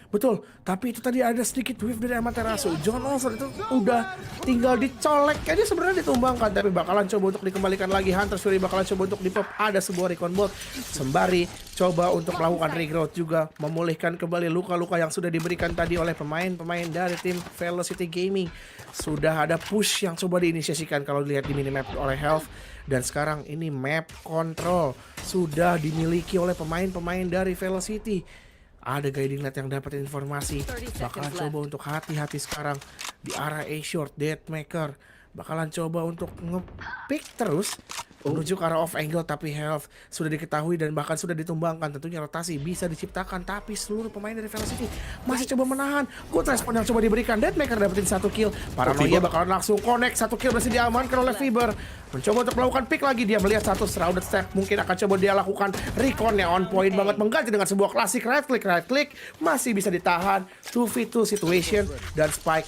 Betul, tapi itu tadi ada sedikit whiff dari Amaterasu. John Olsen itu udah tinggal dicolek aja sebenarnya ditumbangkan, tapi bakalan coba untuk dikembalikan lagi. Hunter Fury bakalan coba untuk di-pop, ada sebuah recon bolt sembari coba untuk melakukan regrowth juga, memulihkan kembali luka-luka yang sudah diberikan tadi oleh pemain-pemain dari tim Velocity Gaming. Sudah ada push yang coba diinisiasikan kalau dilihat di minimap oleh Health, dan sekarang ini map control sudah dimiliki oleh pemain-pemain dari Velocity. Ada guiding light yang dapat informasi, bakalan coba untuk hati-hati sekarang di arah A-Short. Deadmaker bakalan coba untuk nge-pick terus menuju ke arah off angle, tapi Health sudah diketahui dan bahkan sudah ditumbangkan. Tentunya rotasi bisa diciptakan, tapi seluruh pemain dari Velocity masih coba menahan. Good respon yang coba diberikan, Deadmaker dapetin 1 kill. Paranoia bakalan langsung connect, 1 kill berhasil diamankan oleh Fiber. Mencoba untuk melakukan pick lagi, dia melihat satu surrounded step, mungkin akan coba dia lakukan reconnya on point banget, mengganti dengan sebuah klasik right click, masih bisa ditahan. 2v2 situation, dan Spike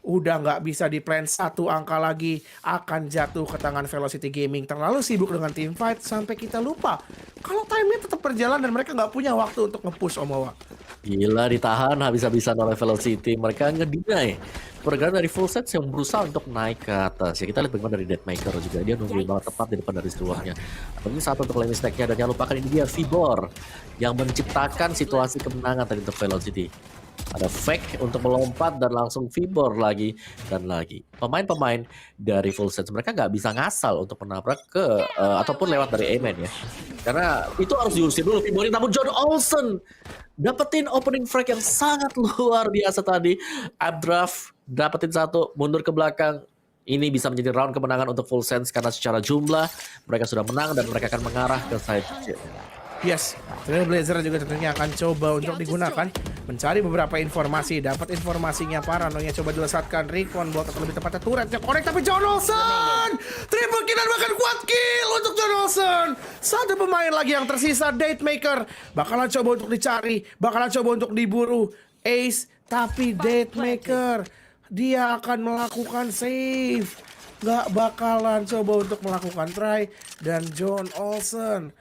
udah nggak bisa di plan, satu angka lagi akan jatuh ke tangan Velocity Gaming. Terlalu sibuk dengan team fight sampai kita lupa kalau timenya tetap berjalan dan mereka nggak punya waktu untuk nge-push Omowa. Gila, ditahan habis-habisan oleh Velocity. Mereka ngedinai pergerakan dari full set yang berusaha untuk naik ke atas. Ya, kita lihat bagaimana dari Deadmaker juga. Dia nungguin banget tepat di depan dari seruahnya. Ini satu untuk lane stack-nya, dan jangan lupakan ini dia Vibor yang menciptakan situasi kemenangan tadi untuk Velocity. Ada fake untuk melompat dan langsung Vibor lagi dan lagi. Pemain-pemain dari full set mereka nggak bisa ngasal untuk menabrak ke ataupun lewat dari Amen ya. Karena itu harus diusir dulu Vibor. Namun John Olsen dapetin opening frag yang sangat luar biasa tadi. Updraft dapetin satu, mundur ke belakang. Ini bisa menjadi round kemenangan untuk Full Sense karena secara jumlah mereka sudah menang dan mereka akan mengarah ke side J. Yes, Trailblazer juga tentunya akan coba untuk digunakan mencari beberapa informasi. Dapat informasinya, Paranoia coba dilesatkan, recon bot atau lebih tepatnya turretnya connect, tapi John Olsen triple kill dan bahkan quad kill untuk John Olsen. Satu pemain lagi yang tersisa, Deadmaker bakalan coba untuk dicari, bakalan coba untuk diburu Ace, tapi Deadmaker dia akan melakukan save, gak bakalan coba untuk melakukan try, dan John Olsen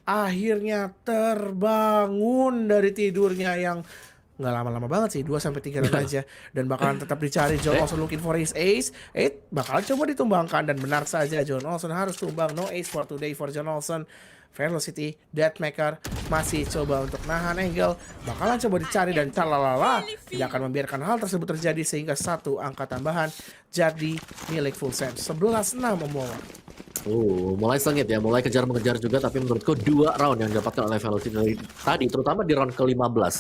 akhirnya terbangun dari tidurnya yang nggak lama-lama banget sih, 2-3 round aja, dan bakalan tetap dicari. John Olsen looking for his ace. Bakalan coba ditumbangkan, dan benar saja John Olsen harus tumbang. No ace for today for John Olsen. Velocity, Deadmaker masih coba untuk nahan angle, bakalan coba dicari, dan calalala tidak akan membiarkan hal tersebut terjadi sehingga satu angka tambahan jadi milik Full Sense. 11-6 Omowa. Mulai sengit ya, mulai kejar-mengejar juga, tapi menurutku 2 round yang didapatkan oleh Velocity dari tadi, terutama di round ke-15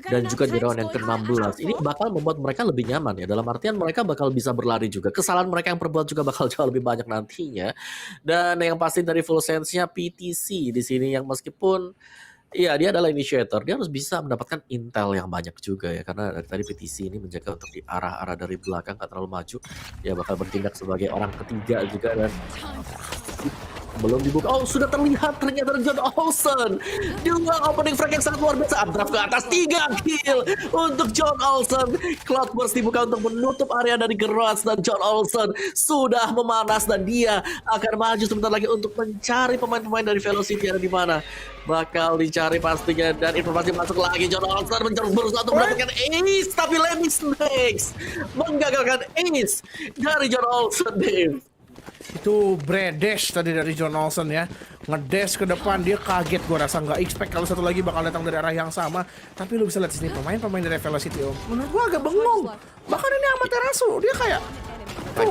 dan juga di round yang ke-16, ini bakal membuat mereka lebih nyaman ya, dalam artian mereka bakal bisa berlari juga. Kesalahan mereka yang perbuat juga bakal jauh lebih banyak nantinya. Dan yang pasti dari Full Sense-nya PTC di sini, yang meskipun iya, dia adalah initiator, dia harus bisa mendapatkan intel yang banyak juga ya, karena dari tadi PTC ini menjaga untuk di arah-arah dari belakang, gak terlalu maju. Dia bakal bertindak sebagai orang ketiga juga, dan belum dibuka. Oh, sudah terlihat ternyata John Olsen. Dua opening frag yang sangat luar biasa. Updraft ke atas, 3 kill untuk John Olsen. Cloudburst dibuka untuk menutup area dari Garage, dan John Olsen sudah memanas dan dia akan maju sebentar lagi untuk mencari pemain-pemain dari Velocity yang ada di mana. Bakal dicari pastinya, dan informasi masuk lagi. John Olsen berusaha untuk mendapatkan ace, tapi Lemmy Snakes menggagalkan ace dari John Olsen, Dave. Itu Bradesh tadi dari John Olsen ya. Ngedash ke depan, dia kaget, gue rasa nggak expect kalau satu lagi bakal datang dari arah yang sama. Tapi lu bisa lihat di sini pemain-pemain dari Velocity Om. Menurut gue agak bengong. Bahkan ini Amaterasu, dia kayak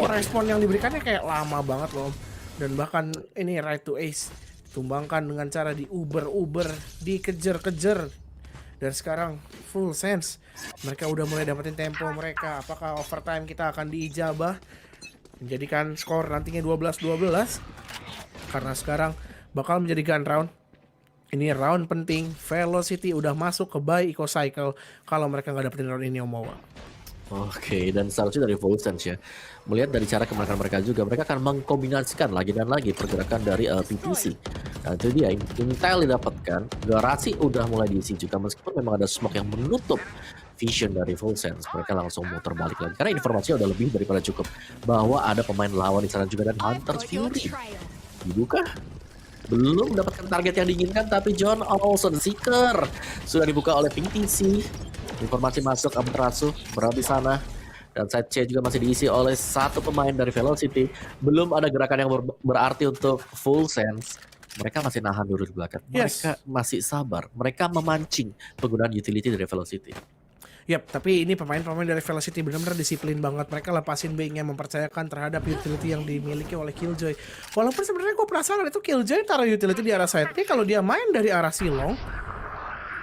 respon yang diberikannya kayak lama banget loh Om. Dan bahkan ini Right to Ace tumbangkan dengan cara diuber-uber, dikejar-kejar. Dan sekarang full sense. Mereka udah mulai dapetin tempo mereka. Apakah overtime kita akan diijabah? Menjadikan skor nantinya 12-12. Karena sekarang bakal menjadi gun round. Ini round penting. Velocity udah masuk ke buy eco cycle kalau mereka nggak dapetin round ini Omawa. Oke, dan seharusnya dari Full Sense ya, melihat dari cara kemenangan mereka juga, mereka akan mengkombinasikan lagi dan lagi pergerakan dari PTC. Nah itu dia, intel didapatkan, garasi udah mulai diisi juga, meskipun memang ada smoke yang menutup vision dari Full Sense, mereka langsung muter balik lagi. Karena informasinya udah lebih daripada cukup, bahwa ada pemain lawan di sana juga, dan Hunter's Fury dibuka. Belum mendapatkan target yang diinginkan, tapi John Olsen Seeker sudah dibuka oleh PTC. Informasi masuk Amaterasu berada di sana, dan side C juga masih diisi oleh satu pemain dari Velocity. Belum ada gerakan yang berarti untuk Full Sense. Mereka masih nahan dulu di belakang. Mereka masih sabar. Mereka memancing penggunaan utility dari Velocity. Yap, tapi ini pemain-pemain dari Velocity benar-benar disiplin banget. Mereka lepasin B-nya, mempercayakan terhadap utility yang dimiliki oleh Killjoy. Walaupun sebenarnya gue penasaran itu Killjoy taruh utility di arah side. Tapi kalau dia main dari arah Silong,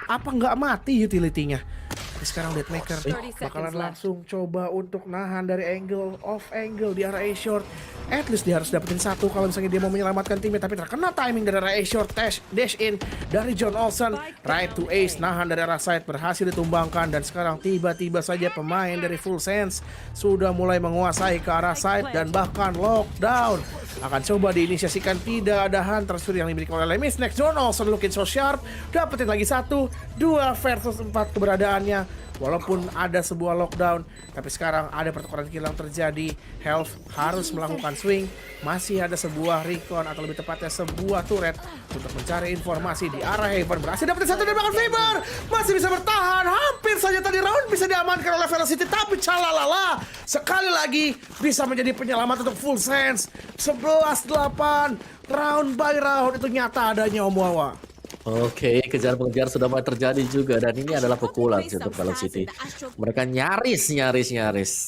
apa nggak mati utility-nya? Tapi sekarang Deathmaker bakalan langsung coba untuk nahan dari angle, off angle di arah A-Short. At least dia harus dapetin satu kalau misalnya dia mau menyelamatkan timnya. Tapi terkena timing dari arah A-Short, dash in dari John Olsen. Right to Ace, nahan dari arah side, berhasil ditumbangkan. Dan sekarang tiba-tiba saja pemain dari Full Sense sudah mulai menguasai ke arah side dan bahkan lockdown. Akan coba diinisiasikan, tidak ada Hunter Fury yang dimiliki oleh Lemis. Next, John Olsen looking so sharp, dapetin lagi 1, 2 versus 4 keberadaannya. Walaupun ada sebuah lockdown, tapi sekarang ada pertukaran kill yang terjadi. Health harus melakukan swing. Masih ada sebuah recon, atau lebih tepatnya sebuah turret untuk mencari informasi di arah Heaven. Berhasil dapetin 1 dan bahkan Faber masih bisa bertahan. Hampir saja tadi round bisa diamankan oleh Velocity, tapi calalala sekali lagi bisa menjadi penyelamat untuk Full Sense. 11-8, round by round itu nyata adanya Omawa. Oke, kejar mengejar sudah mulai terjadi juga, dan ini adalah pukulan untuk Velocity. Mereka nyaris,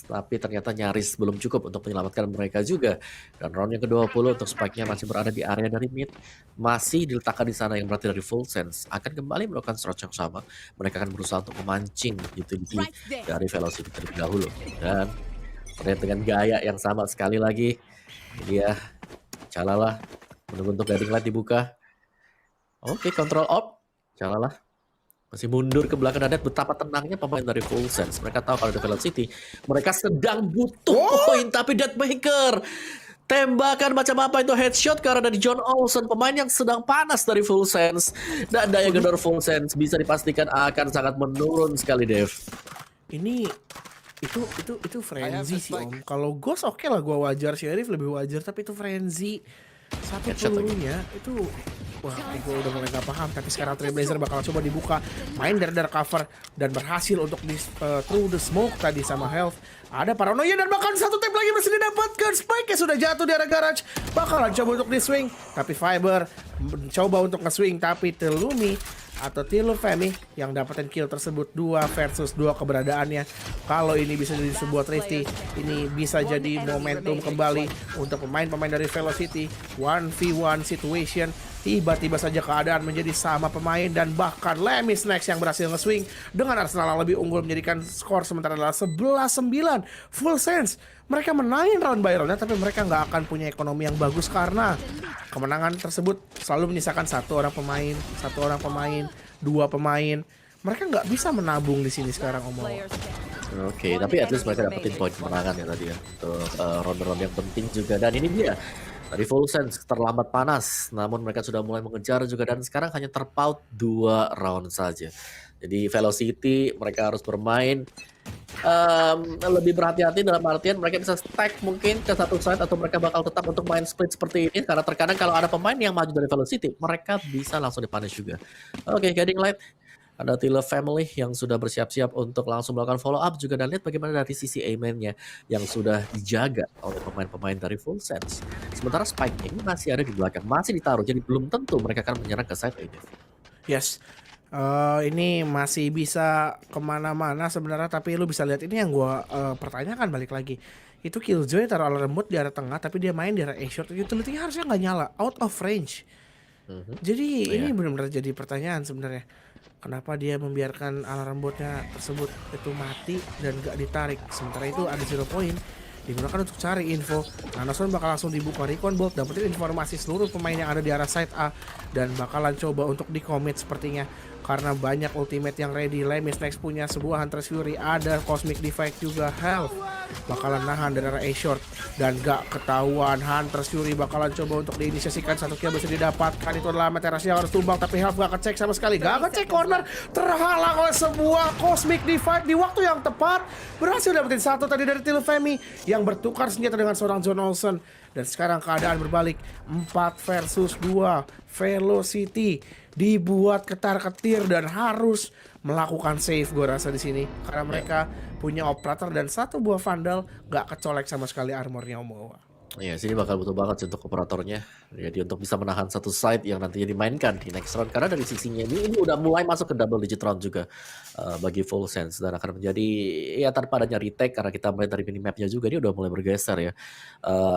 tapi ternyata nyaris belum cukup untuk menyelamatkan mereka juga. Dan round yang ke-20 untuk Spike-nya masih berada di area dari mid, masih diletakkan di sana, yang berarti dari Full Sense akan kembali melakukan stretch yang sama. Mereka akan berusaha untuk memancing utility dari Velocity terlebih dahulu. Dan terlihat dengan gaya yang sama sekali lagi, dia Calalah menunggu untuk guiding light dibuka. Oke, control off. Calalah masih mundur ke belakang, dan lihat betapa tenangnya pemain dari Full Sense. Mereka tahu kalau di Velocity mereka sedang butuh poin, tapi Deathmaker tembakan macam apa itu, headshot karena dari John Olsen, pemain yang sedang panas dari Full Sense. Dan daya gedor Full Sense bisa dipastikan akan sangat menurun sekali, Dev. Ini itu frenzy sih Om. Kalau Ghost oke lah, gua wajar, Sheriff lebih wajar, tapi itu frenzy. Satu pelurunya itu, wah, gue udah mulai gak paham. Tapi sekarang Trailblazer bakal coba dibuka, main dari cover, dan berhasil untuk di through the smoke tadi sama Health. Ada paranoia, dan bahkan 1 tap lagi berhasil didapatkan. Spike yang sudah jatuh di arah garage, bakalan coba untuk di swing, tapi Fiber mencoba untuk nge-swing, tapi Telumi atau Tilufemi yang dapetin kill tersebut. 2 versus 2 keberadaannya. Kalau ini bisa jadi sebuah thrifty, ini bisa jadi momentum kembali untuk pemain-pemain dari Velocity. 1v1 situation, tiba-tiba saja keadaan menjadi sama pemain, dan bahkan Lemis Next yang berhasil nge-swing dengan Arsenal yang lebih unggul, menjadikan skor sementara adalah 11-9. Full Sense mereka menangin round by roundnya, tapi mereka nggak akan punya ekonomi yang bagus karena kemenangan tersebut selalu menyisakan 1 orang pemain, 2 pemain. Mereka nggak bisa menabung di sini sekarang, Omo. Oke, tapi at least mereka dapetin poin kemenangan ya tadi ya, untuk round-round yang penting juga. Dan ini dia, dari Full Sense terlambat panas, namun mereka sudah mulai mengejar juga, dan sekarang hanya terpaut 2 round saja. Jadi Velocity mereka harus bermain lebih berhati-hati, dalam artian mereka bisa stack mungkin ke satu side, atau mereka bakal tetap untuk main split seperti ini, karena terkadang kalau ada pemain yang maju dari Velocity mereka bisa langsung dipunish juga. Oke, guiding light Ada Tila Family yang sudah bersiap-siap untuk langsung melakukan follow up juga, dan lihat bagaimana dari sisi Aimant-nya yang sudah dijaga oleh pemain-pemain dari Full Sense. Sementara Spike ini masih ada di belakang, masih ditaruh, jadi belum tentu mereka akan menyerang ke side A. Yes. Ini masih bisa kemana-mana sebenarnya, tapi lu bisa lihat ini yang gua pertanyakan balik lagi. Itu Killjoy taruh alarm bot di arah tengah, tapi dia main di arah A short. Utility-nya harusnya nggak nyala, out of range. Jadi ini Iya. benar-benar jadi pertanyaan sebenarnya. Kenapa dia membiarkan alarm botnya tersebut itu mati dan gak ditarik? Sementara itu ada 0 point digunakan untuk cari info. Nanoson bakal langsung dibuka recon bolt, dapetin informasi seluruh pemain yang ada di arah side A, dan bakalan coba untuk di-commit sepertinya karena banyak ultimate yang ready. Lemis next punya sebuah Hunter's Fury, ada Cosmic Divide juga. Health bakalan nahan dari arah A short dan gak ketahuan. Hunter's Fury bakalan coba untuk diinisiasikan, satu kill bisa didapatkan. Itu adalah Meteorasnya harus tumbang, tapi Health gak kecek sama sekali. Gak kecek, corner terhalang oleh sebuah Cosmic Divide di waktu yang tepat. Berhasil dapetin satu tadi dari Tilfemi yang bertukar senjata dengan seorang John Olsen. Dan sekarang keadaan berbalik, 4 versus 2. Velocity dibuat ketar-ketir dan harus melakukan save gue rasa di sini karena mereka punya operator dan satu buah vandal, gak kecolek sama sekali armornya Omoa. Iya, sini bakal butuh banget sih untuk operatornya. Jadi untuk bisa menahan satu side yang nantinya dimainkan di next round. Karena dari sisinya ini udah mulai masuk ke double digit round juga bagi Full Sense. Dan akan menjadi ya tanpa adanya retake karena kita mulai dari minimapnya juga ini udah mulai bergeser ya.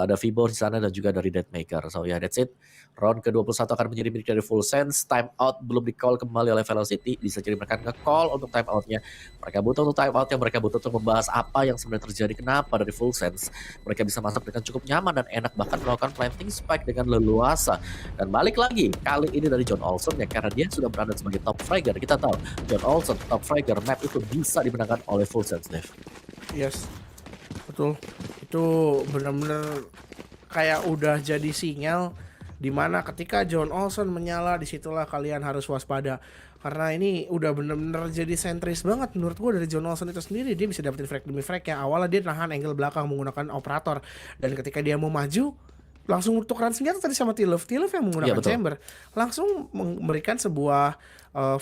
Ada Fibo di sana dan juga dari Deathmaker. So ya that's it. Round ke-21 akan menjadi milik dari Full Sense. Time out belum di-call kembali oleh Velocity. Bisa jadi mereka nge-call untuk time outnya. Mereka butuh untuk time outnya. Mereka butuh untuk membahas apa yang sebenarnya terjadi. Kenapa dari Full Sense mereka bisa masuk dengan cukup nyaman dan enak, bahkan melakukan planting spike dengan leluasa. Dan balik lagi kali ini dari John Olsen ya, karena dia sudah berada sebagai top fragger. Kita tahu John Olsen top fragger map itu bisa dimenangkan oleh Full Sense, Dev. Yes, betul. Itu benar-benar kayak udah jadi sinyal dimana ketika John Olsen menyala, disitulah kalian harus waspada. Karena ini udah bener-bener jadi sentris banget menurut gue dari John Olsen itu sendiri. Dia bisa dapetin frag demi frag yang awalnya dia nahan angle belakang menggunakan operator. Dan ketika dia mau maju, langsung tukeran senjata tadi sama Tiluf yang menggunakan chamber. Langsung memberikan sebuah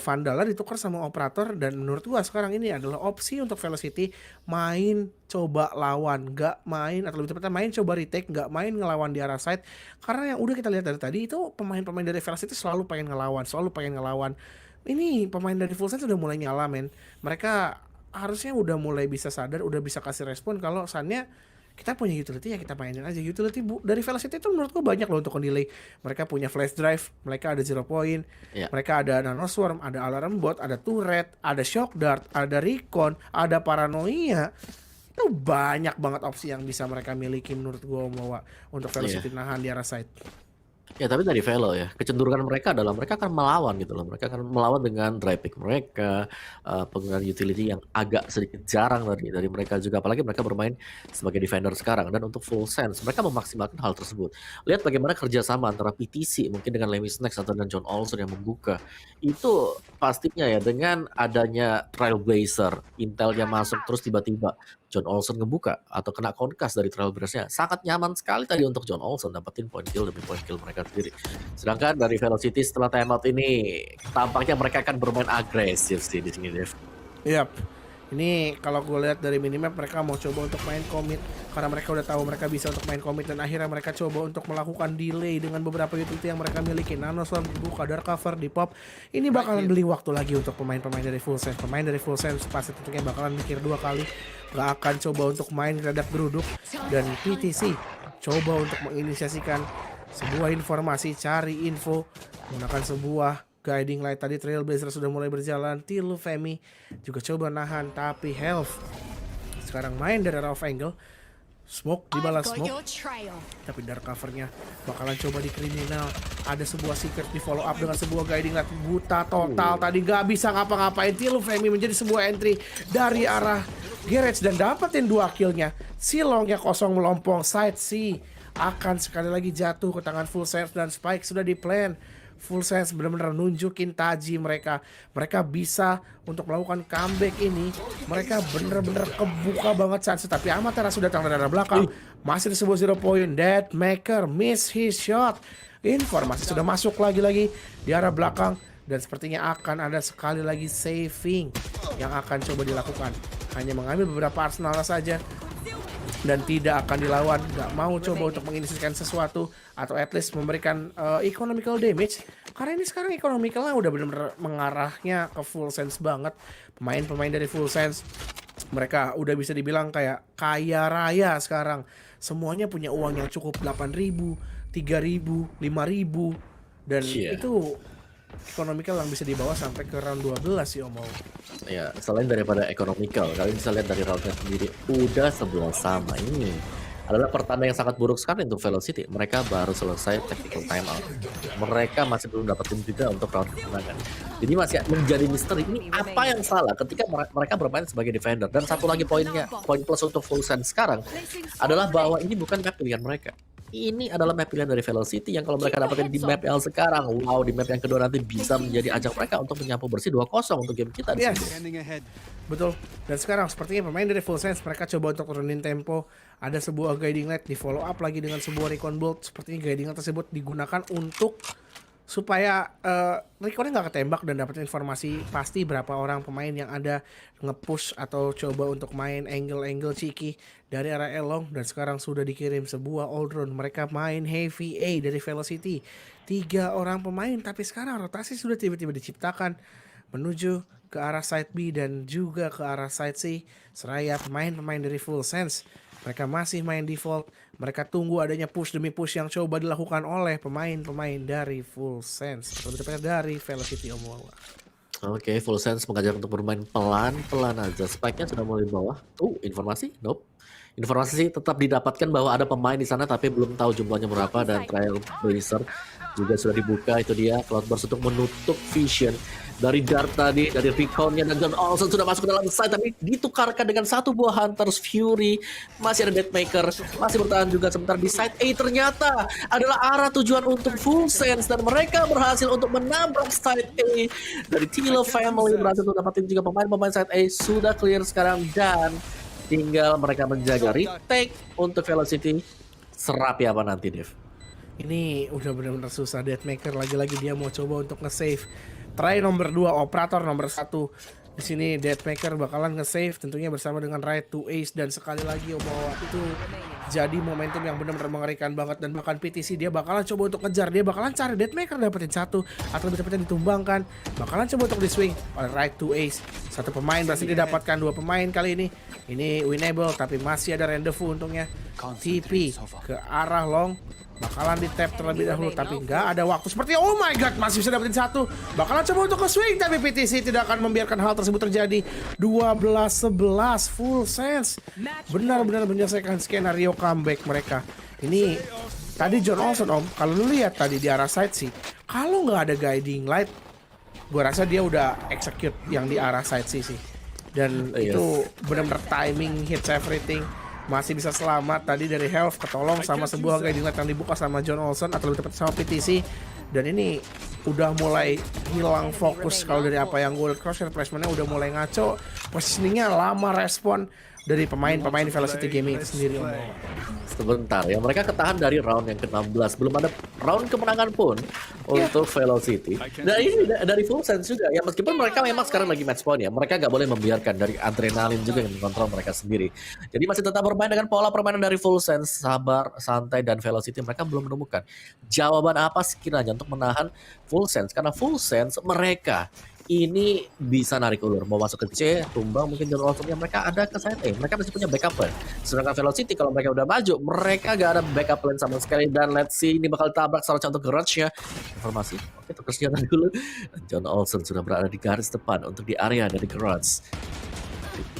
vandalnya ditukar sama operator. Dan menurut gue sekarang ini adalah opsi untuk Velocity main coba lawan, gak main, atau lebih tepatnya main coba retake, gak main ngelawan di arah side. Karena yang udah kita lihat dari tadi itu pemain-pemain dari Velocity selalu pengen ngelawan. Ini pemain dari Full Sense udah mulai nyala, men. Mereka harusnya udah mulai bisa sadar, udah bisa kasih respon kalau saatnya kita punya utility ya kita mainin aja. Utility dari Velocity itu menurutku banyak loh untuk delay. Mereka punya flash drive, mereka ada 0 point, mereka ada nanoswarm, ada alarm bot, ada turret, ada shock dart, ada recon, ada paranoia. Itu banyak banget opsi yang bisa mereka miliki menurut gua Omoa untuk Velocity nahan di arah side. Ya tapi dari Velo ya, kecenderungan mereka adalah mereka akan melawan gitu loh. Mereka akan melawan dengan dry pick mereka, penggunaan utility yang agak sedikit jarang dari mereka juga. Apalagi mereka bermain sebagai defender sekarang. Dan untuk Full Sense, mereka memaksimalkan hal tersebut. Lihat bagaimana kerjasama antara PTC mungkin dengan Lemis Next atau dengan John Olsen yang membuka. Itu pastinya ya dengan adanya Trailblazer, Intelnya masuk terus tiba-tiba John Olsen ngebuka atau kena concuss dari Trailblazer-nya. Sangat nyaman sekali tadi untuk John Olsen dapetin point kill demi point kill mereka sendiri. Sedangkan dari Velocity setelah timeout ini tampaknya mereka akan bermain agresif sih di sini, Dev. Yap. Ini kalau gue lihat dari minimap mereka mau coba untuk main commit karena mereka udah tahu mereka bisa untuk main commit, dan akhirnya mereka coba untuk melakukan delay dengan beberapa utility yang mereka miliki. Nanoswarm dibuka, dark cover di pop. Ini bakalan beli waktu lagi untuk pemain-pemain dari Full Sense. Pemain dari Full Sense pasti tentunya bakalan mikir 2 kali. Gak akan coba untuk main terhadap geruduk. Dan PTC coba untuk menginisiasikan sebuah informasi, cari info menggunakan sebuah guiding light. Tadi Trailblazer sudah mulai berjalan, Tilufemi juga coba nahan, tapi Health sekarang main dari off angle. Smoke dibalas smoke, tapi dark covernya bakalan coba di kriminal. Ada sebuah secret di follow up dengan sebuah guiding light. Buta total tadi, gak bisa ngapa-ngapain. Tilufemi menjadi sebuah entry dari arah garage dan dapetin 2 killnya. Silongnya kosong melompong, side C akan sekali lagi jatuh ke tangan Full Sense, dan Spike sudah di plan. Full Sense benar-benar nunjukin taji mereka. Mereka bisa untuk melakukan comeback ini. Mereka benar-benar kebuka banget chance. Tapi Amatera sudah datang dari arah belakang. Masih di sebuah 0 point. Deathmaker miss his shot. Informasi sudah masuk lagi-lagi di arah belakang. Dan sepertinya akan ada sekali lagi saving yang akan coba dilakukan. Hanya mengambil beberapa arsenal saja dan tidak akan dilawan, nggak mau coba untuk menginisiasikan sesuatu atau at least memberikan economical damage, karena ini sekarang economicalnya udah benar-benar mengarahnya ke full sense banget. Pemain-pemain dari full sense mereka udah bisa dibilang kayak kaya raya sekarang, semuanya punya uang yang cukup 8.000, 3.000, 5.000, dan Iya. itu economical yang bisa dibawa sampai ke round 12 sih Om. Ya, selain daripada economical, kalian bisa lihat dari roundnya sendiri udah 11 sama. Ini adalah pertanda yang sangat buruk sekali untuk Velocity. Mereka baru selesai tactical timeout. Mereka masih belum dapetin juga untuk round kemenangan. Jadi masih menjadi misteri. Ini apa yang salah ketika mereka bermain sebagai defender. Dan satu lagi poinnya, poin plus untuk Full Send sekarang adalah bahwa ini bukan map pilihan mereka. Ini adalah map pilihan dari Velocity yang kalau mereka dapetin di map yang sekarang, wow, di map yang kedua nanti bisa menjadi ajang mereka untuk menyapu bersih 2-0 untuk game kita di Yes. sini. Betul. Dan sekarang sepertinya pemain dari Full Sense mereka coba untuk turunin tempo. Ada sebuah guiding light di follow up lagi dengan sebuah recon bolt. Sepertinya guiding light tersebut digunakan untuk supaya reconnya nggak ketembak dan dapat informasi pasti berapa orang pemain yang ada nge-push atau coba untuk main angle-angle cheeky dari arah Elong. Dan sekarang sudah dikirim sebuah all drone. Mereka main heavy A dari Velocity. 3 orang pemain, tapi sekarang rotasi sudah tiba-tiba diciptakan menuju ke arah side B dan juga ke arah side C. Seraya pemain-pemain dari Full Sense mereka masih main default. Mereka tunggu adanya push demi push yang coba dilakukan oleh pemain-pemain dari Full Sense, lebih tepatnya dari Velocity Om Wawa. Oke, Full Sense mengajak untuk bermain pelan-pelan aja. Spike-nya sudah mulai di bawah. Informasi? Nope. Informasi sih tetap didapatkan bahwa ada pemain di sana tapi belum tahu jumlahnya berapa, dan Trailblazer juga sudah dibuka. Itu dia Cloudburst untuk menutup vision dari Dart tadi, dari recon-nya, dan John Olsen sudah masuk ke dalam site tapi ditukarkan dengan satu buah Hunter's Fury. Masih ada Deathmaker, masih bertahan juga sebentar di site A. Ternyata adalah arah tujuan untuk Full Sense dan mereka berhasil untuk menabrak site A. Dari Tilo Family berhasil untuk dapatin juga pemain-pemain site A sudah clear sekarang, dan tinggal mereka menjaga retake untuk Velocity. Serapi apa nanti, Dev? Ini udah benar-benar susah. Deathmaker lagi-lagi dia mau coba untuk nge-save. Try nomor 2, operator nomor 1. Di sini Deathmaker bakalan nge-save tentunya bersama dengan Right to Ace, dan sekali lagi bahwa itu jadi momentum yang benar-benar mengerikan banget. Dan bahkan PTC dia bakalan coba untuk ngejar, dia bakalan cari Deathmaker dapetin satu atau lebih tepatnya ditumbangkan. Bakalan coba untuk di-swing oleh Right to Ace. Satu pemain berhasil didapatkan, 2 pemain kali ini. Ini winnable tapi masih ada rendezvous untungnya. TP ke arah long. Bakalan di tap terlebih dahulu tapi nggak ada waktu seperti, oh my god, masih bisa dapetin satu. Bakalan coba untuk ke-swing tapi PTC tidak akan membiarkan hal tersebut terjadi. 12-11 Full Sense benar-benar menyelesaikan skenario comeback mereka. Ini tadi John Olsen Om, kalau lu lihat tadi di arah side sih, kalau nggak ada guiding light, gua rasa dia udah execute yang di arah side sih. Dan itu benar-benar timing hits everything. Masih bisa selamat tadi dari health, ketolong sama sebuah guiding light yang dibuka sama John Olsen atau lebih tepat sama PTC. Dan ini udah mulai hilang fokus kalau dari apa yang gue lihat. Crosshair placementnya udah mulai ngaco, positioningnya lama respon dari pemain-pemain Velocity Gaming itu sendiri. Sebentar ya, mereka ketahan dari round yang ke-16, belum ada round kemenangan pun untuk Velocity. Dan ini dari Full Sense juga ya, meskipun mereka memang sekarang lagi match point ya, mereka nggak boleh membiarkan dari adrenalin juga yang mengontrol mereka sendiri. Jadi masih tetap bermain dengan pola permainan dari Full Sense, sabar, santai, dan Velocity mereka belum menemukan jawaban apa sekiranya untuk menahan Full Sense, karena Full Sense mereka ini bisa narik ulur, mau masuk ke C, tumbang mungkin jalur ulurnya mereka ada ke side A, mereka masih punya backup plan. Sedangkan Velocity kalau mereka udah maju, mereka gak ada backup plan sama sekali. Dan let's see, ini bakal tabrak secara untuk garage-nya. Informasi, oke, tukar senjata dulu. John Olsen sudah berada di garis depan untuk di area dari garage.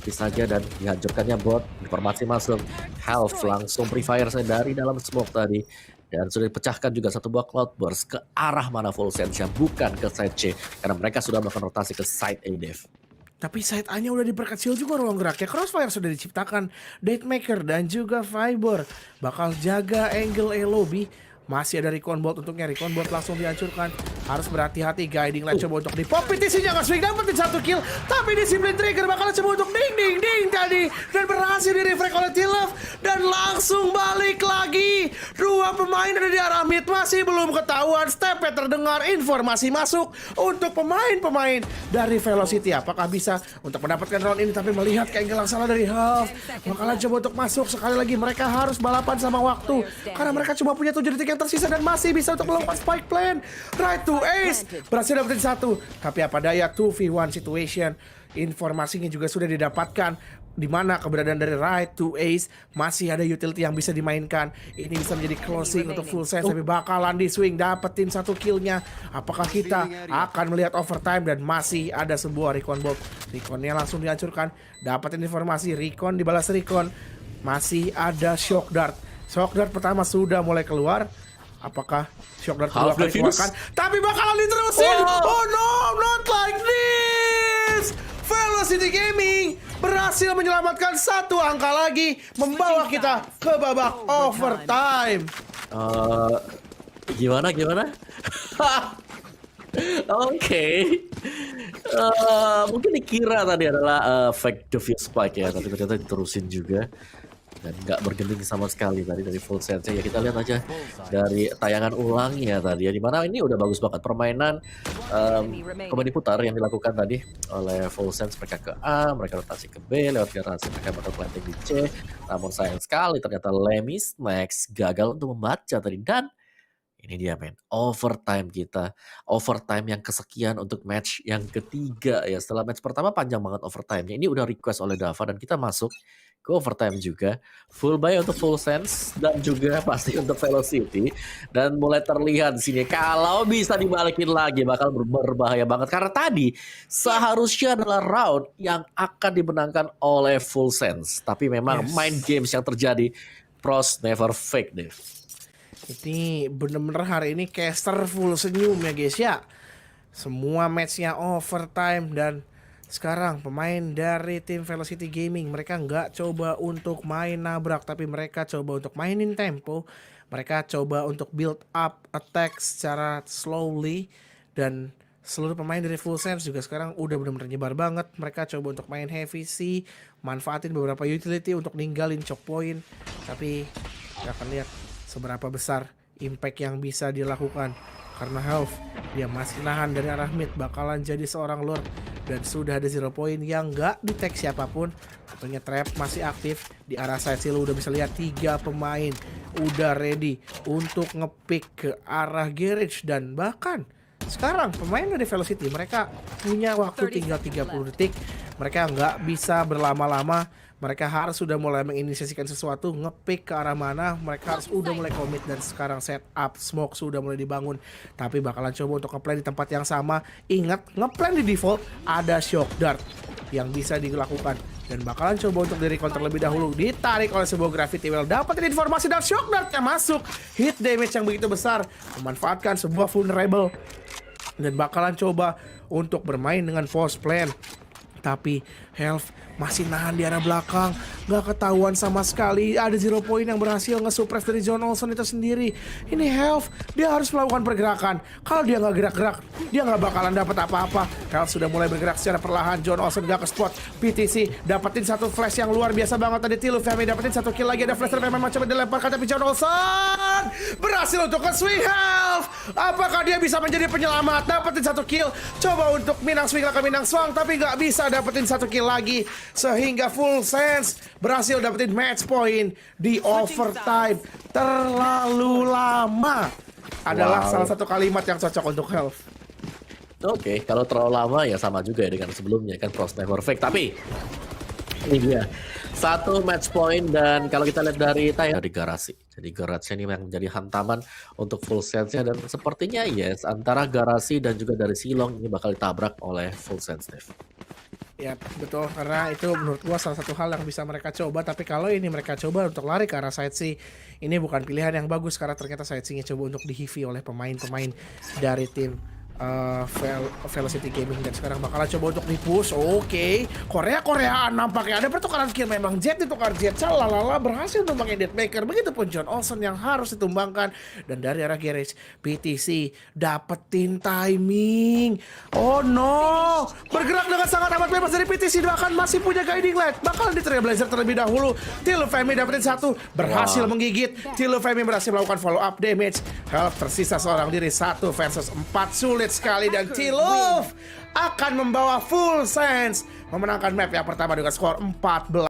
Tipis saja dan dihancurkannya bot. Informasi masuk, Half langsung pre-fire saya dari dalam smoke tadi. Dan sudah dipecahkan juga satu buah Cloudburst ke arah mana Full Sense, bukan ke side C, karena mereka sudah melakukan rotasi ke side A, Dev. Tapi side A-nya udah diperkecil juga ruang geraknya. Crossfire sudah diciptakan. Deathmaker dan juga Fiber bakal jaga angle A lobby. Masih ada Recon Bolt untuknya. Recon Bolt langsung dihancurkan. Harus berhati-hati. Guiding Light coba untuk di-pop. PTC-nya nggak swing, dapetin satu kill. Tapi disiplin Trigger bakal coba untuk ding tadi. Dan berhasil di-refrag oleh T-Love. Dan langsung balik lagi. Dua pemain ada di arah mid masih belum ketahuan. Stepnya terdengar, informasi masuk untuk pemain-pemain dari Velocity. Apakah bisa untuk mendapatkan round ini? Tapi melihat kayak gelang salah dari Half, bakalan coba untuk masuk. Sekali lagi mereka harus balapan sama waktu, karena mereka cuma punya 7 detik yang tersisa dan masih bisa untuk melompat spike plan. Right to Ace berhasil dapetin satu, tapi apa daya 2v1 situation. Informasinya juga sudah didapatkan di mana keberadaan dari Right to Ace. Masih ada utility yang bisa dimainkan. Ini bisa menjadi closing untuk Full Sense, tapi bakalan di swing dapetin satu killnya. Apakah kita akan melihat overtime? Dan masih ada sebuah recon bomb. Reconnya langsung dihancurkan. Dapetin informasi, recon dibalas recon. Masih ada shock dart. Shock dart pertama sudah mulai keluar. Apakah shock dart kedua akan dikeluarkan? Tapi bakalan diterusin. Oh no, not like this. Velocity Gaming berhasil menyelamatkan satu angka lagi, membawa kita ke babak overtime. Gimana? Oke. Mungkin dikira tadi adalah fake defuse spike ya, tapi ternyata diterusin juga. Dan nggak bergeming sama sekali tadi dari Full Sense. Ya kita lihat aja dari tayangan ulangnya tadi ya, dimana ini udah bagus banget permainan kembali putar yang dilakukan tadi oleh Full Sense. Mereka ke A, mereka rotasi ke B, lewat garasi mereka bakal planting di C. Namun sayang sekali ternyata Lemis Max gagal untuk membaca tadi. Dan ini dia men, overtime kita. Overtime yang kesekian untuk match yang ketiga ya. Setelah match pertama panjang banget overtime-nya. Ini udah request oleh Dava dan kita masuk ke overtime juga. Full buy untuk Full Sense dan juga pasti untuk Velocity. Dan mulai terlihat di sini kalau bisa dibalikin lagi bakal berbahaya banget. Karena tadi seharusnya adalah round yang akan dimenangkan oleh Full Sense. Tapi memang mind games yang terjadi, pros never fake deh. Ini bener-bener hari ini caster full senyum ya guys ya. Semua matchnya overtime. Dan sekarang pemain dari tim Velocity Gaming, mereka nggak coba untuk main nabrak, tapi mereka coba untuk mainin tempo. Mereka coba untuk build up attack secara slowly. Dan seluruh pemain dari Full Sense juga sekarang udah benar-benar nyebar banget. Mereka coba untuk main heavy C, manfaatin beberapa utility untuk ninggalin choke point. Tapi kita akan lihat seberapa besar impact yang bisa dilakukan, karena Health dia masih nahan dari arah mid, bakalan jadi seorang lord. Dan sudah ada 0 point yang nggak di-tag siapapun. Tentunya trap masih aktif di arah side. Silo udah bisa lihat 3 pemain udah ready untuk ngepick ke arah garage. Dan bahkan sekarang pemain dari Velocity mereka punya waktu tinggal 30 detik. Mereka nggak bisa berlama-lama. Mereka harus sudah mulai menginisiasikan sesuatu, ngepick ke arah mana. Mereka harus udah mulai komit. Dan sekarang setup smoke sudah mulai dibangun. Tapi bakalan coba untuk ngeplan di tempat yang sama. Ingat, ngeplan di default ada shock dart yang bisa dilakukan. Dan bakalan coba untuk di-recon terlebih dahulu. Ditarik oleh sebuah gravity well. Dapatin informasi dan shock dart yang masuk. Hit damage yang begitu besar. Memanfaatkan sebuah vulnerable. Dan bakalan coba untuk bermain dengan force plan. Tapi Health masih nahan di arah belakang. Gak ketahuan sama sekali. Ada 0 point yang berhasil nge-suppress dari John Olsen itu sendiri. Ini Health, dia harus melakukan pergerakan. Kalau dia gak gerak-gerak, dia gak bakalan dapat apa-apa. Health sudah mulai bergerak secara perlahan. John Olsen gak ke spot. PTC dapetin satu flash yang luar biasa banget tadi. Tilu Femi dapetin satu kill lagi. Ada flash dari memang coba dilemparkan, tapi John Olsen berhasil untuk nge-swing Health. Apakah dia bisa menjadi penyelamat? Dapetin satu kill. Coba untuk Minang swing ke Minang Swang, tapi gak bisa dapetin satu kill lagi. Sehingga Full Sense berhasil dapetin match point di overtime. Terlalu lama adalah salah satu kalimat yang cocok untuk Health. Oke, kalau terlalu lama ya sama juga ya dengan sebelumnya kan, pros never fake. Tapi ini dia satu match point. Dan kalau kita lihat dari di garasi, jadi garasi ini memang menjadi hantaman untuk Full Sense-nya. Dan sepertinya yes, antara garasi dan juga dari Silong ini bakal ditabrak oleh Full Sense, Dave. Ya betul, karena itu menurut gua salah satu hal yang bisa mereka coba. Tapi kalau ini mereka coba untuk lari ke arah side C, ini bukan pilihan yang bagus, karena ternyata side C-nya coba untuk dihivi oleh pemain-pemain dari tim Velocity Gaming dan sekarang bakalan coba untuk di-push. Oke, Koreaan nampaknya ada pertukaran skill, memang Jet ditukar Jet, Calalala berhasil numbangin Deathmaker, begitupun John Olsen yang harus ditumbangkan. Dan dari arah garage, PTC dapetin timing. Oh no, bergerak dengan sangat amat bebas dari PTC, bahkan masih punya guiding light, bakalan di Trailblazer terlebih dahulu. Tilufemi dapetin satu, berhasil menggigit. Tilufemi berhasil melakukan follow up damage. Help tersisa seorang diri, 1 versus 4, sulit sekali, dan Tiluf akan membawa Full Sense memenangkan map yang pertama dengan skor 14-3.